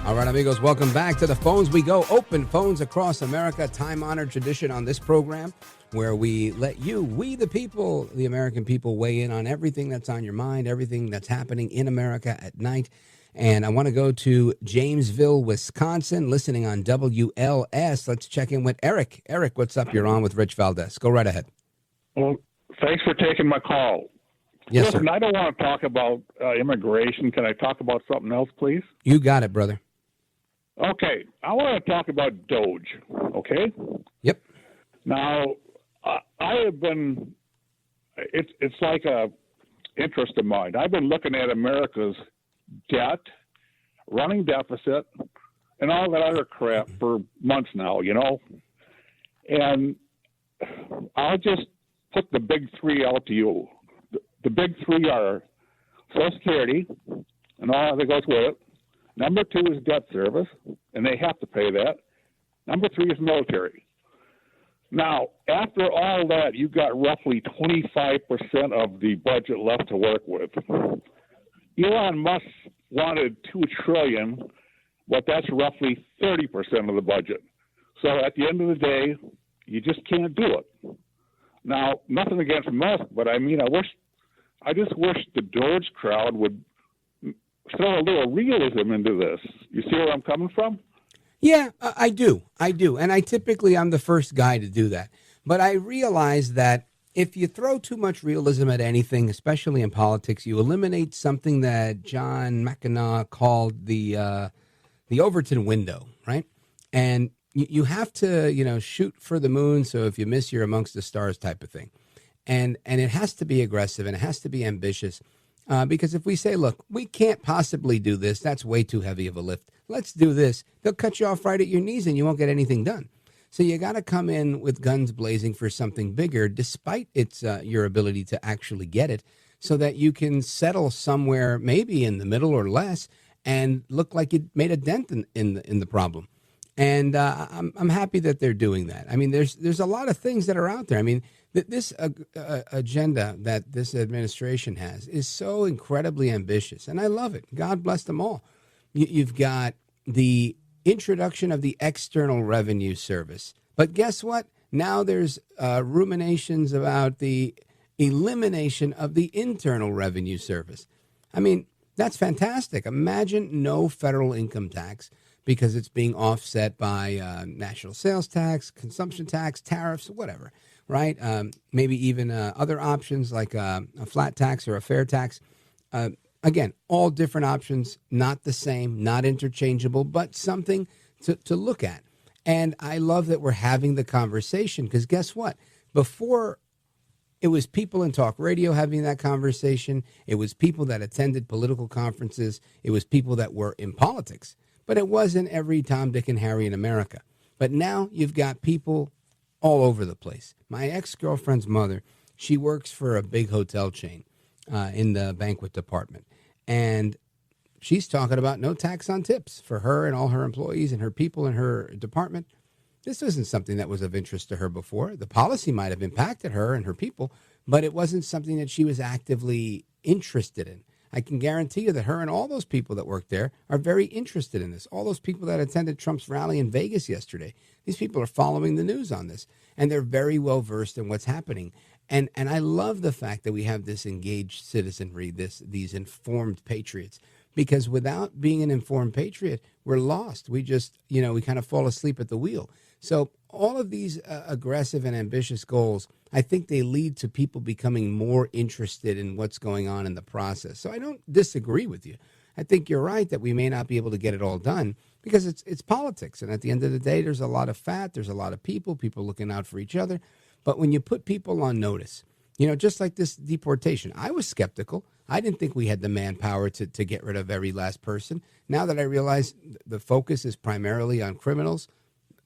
All right, amigos, welcome back. To the phones we go. Open phones across America. Time-honored tradition on this program where we let you, we the people, the American people, weigh in on everything that's on your mind, everything that's happening in America at night. And I want to go to Jamesville, Wisconsin, listening on WLS. Let's check in with Eric. Eric, what's up? You're on with Rich Valdez. Go right ahead. Well, thanks for taking my call. Yes, Listen, sir. I don't want to talk about immigration. Can I talk about something else, please? You got it, brother. Okay. I want to talk about Doge, okay? Yep. Now, I have been, it's like a interest of mine. I've been looking at America's debt, running deficit, and all that other crap for months now, you know? And I'll just put the big three out to you. The big three are Social Security and all that goes with it. Number two is debt service, and they have to pay that. Number three is military. Now, after all that, you've got roughly 25% of the budget left to work with. Elon Musk wanted $2 trillion, but that's roughly 30% of the budget. So at the end of the day, you just can't do it. Now, nothing against Musk, but I mean, I just wish the Doge crowd would throw a little realism into this. You see where I'm coming from? Yeah, I do. And I'm the first guy to do that. But I realize that if you throw too much realism at anything, especially in politics, you eliminate something that John McEnroe called the Overton window, right? And you have to, shoot for the moon. So if you miss, you're amongst the stars type of thing. And it has to be aggressive and it has to be ambitious. Because if we say, look, we can't possibly do this, that's way too heavy of a lift. Let's do this. They'll cut you off right at your knees and you won't get anything done. So you got to come in with guns blazing for something bigger, despite your ability to actually get it, so that you can settle somewhere maybe in the middle or less and look like you made a dent in the problem. And I'm happy that they're doing that. I mean, there's a lot of things that are out there. I mean, this agenda that this administration has is so incredibly ambitious, and I love it. God bless them all. You've got the introduction of the External Revenue Service. But guess what? Now there's ruminations about the elimination of the Internal Revenue Service. I mean, that's fantastic. Imagine no federal income tax because it's being offset by national sales tax, consumption tax, tariffs, whatever, right? Maybe even other options like a flat tax or a fair tax. Again, all different options, not the same, not interchangeable, but something to look at. And I love that we're having the conversation because guess what? Before, it was people in talk radio having that conversation. It was people that attended political conferences. It was people that were in politics. But it wasn't every Tom, Dick, and Harry in America. But now you've got people all over the place. My ex-girlfriend's mother, she works for a big hotel chain in the banquet department. And she's talking about no tax on tips for her and all her employees and her people in her department. This isn't something that was of interest to her before. The policy might have impacted her and her people, but it wasn't something that she was actively interested in. I can guarantee you that her and all those people that work there are very interested in this. All those people that attended Trump's rally in Vegas yesterday, these people are following the news on this, and they're very well versed in what's happening. And I love the fact that we have this engaged citizenry, these informed patriots, because without being an informed patriot, we're lost. We just, we kind of fall asleep at the wheel. So all of these aggressive and ambitious goals, I think they lead to people becoming more interested in what's going on in the process. So I don't disagree with you. I think you're right that we may not be able to get it all done because it's politics. And at the end of the day, there's a lot of fat. There's a lot of people looking out for each other. But when you put people on notice, just like this deportation, I was skeptical. I didn't think we had the manpower to get rid of every last person. Now that I realize the focus is primarily on criminals,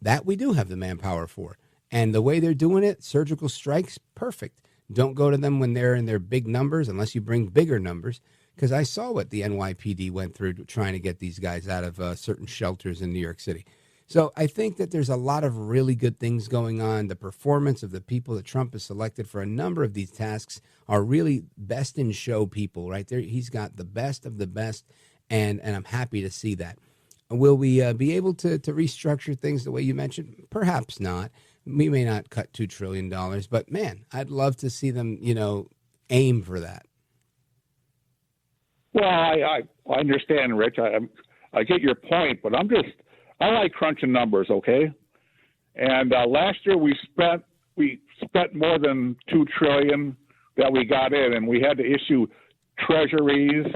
that we do have the manpower for. And the way they're doing it, surgical strikes, perfect. Don't go to them when they're in their big numbers unless you bring bigger numbers, because I saw what the NYPD went through trying to get these guys out of certain shelters in New York City. So I think that there's a lot of really good things going on. The performance of the people that Trump has selected for a number of these tasks are really best in show people, right there. He's got the best of the best, and I'm happy to see that. Will we be able to restructure things the way you mentioned? Perhaps not. We may not cut $2 trillion, but man, I'd love to see them, aim for that. Well, I understand, Rich. I get your point, but I like crunching numbers, okay? And last year we spent more than $2 trillion that we got in, and we had to issue treasuries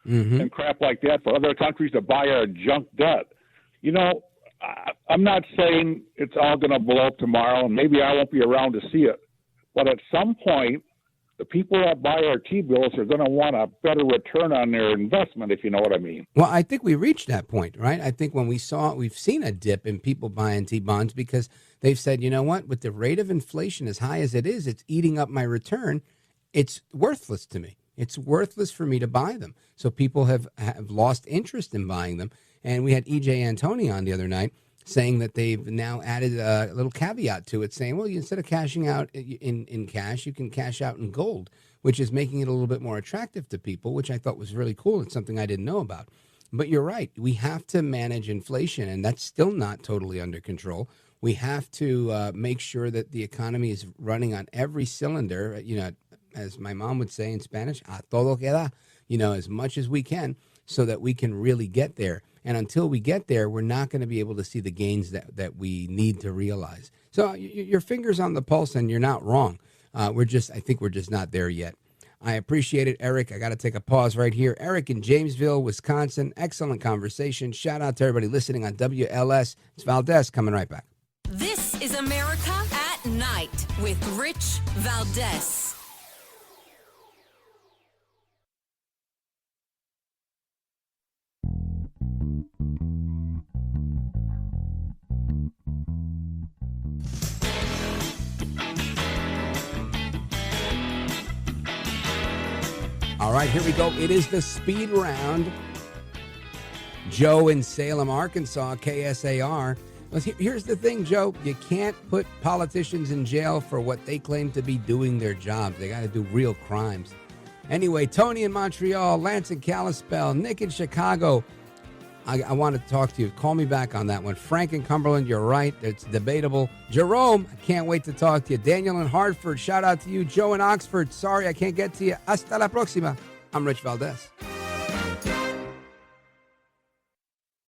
and crap like that for other countries to buy our junk debt. I'm not saying it's all going to blow up tomorrow, and maybe I won't be around to see it. But at some point, the people that buy our T-bills are going to want a better return on their investment, if you know what I mean. Well, I think we reached that point, right? I think when we've seen a dip in people buying T-bonds because they've said, you know what, with the rate of inflation as high as it is, it's eating up my return. It's worthless to me. It's worthless for me to buy them. So people have lost interest in buying them. And we had E.J. Antoni on the other night saying that they've now added a little caveat to it, saying, well, instead of cashing out in cash, you can cash out in gold, which is making it a little bit more attractive to people, which I thought was really cool. It's something I didn't know about. But you're right. We have to manage inflation, and that's still not totally under control. We have to make sure that the economy is running on every cylinder, as my mom would say in Spanish, a todo que da, as much as we can so that we can really get there. And until we get there, we're not going to be able to see the gains that we need to realize. So your finger's on the pulse, and you're not wrong. I think we're just not there yet. I appreciate it, Eric. I got to take a pause right here. Eric in Jamesville, Wisconsin. Excellent conversation. Shout out to everybody listening on WLS. It's Valdez coming right back. This is America at Night with Rich Valdez. All right, here we go. It is the speed round. Joe in Salem, Arkansas, KSAR. Here's the thing, Joe. You can't put politicians in jail for what they claim to be doing their jobs. They got to do real crimes. Anyway, Tony in Montreal, Lance in Kalispell, Nick in Chicago. I want to talk to you. Call me back on that one. Frank in Cumberland, you're right. It's debatable. Jerome, I can't wait to talk to you. Daniel in Hartford, shout out to you. Joe in Oxford, sorry I can't get to you. Hasta la próxima. I'm Rich Valdez.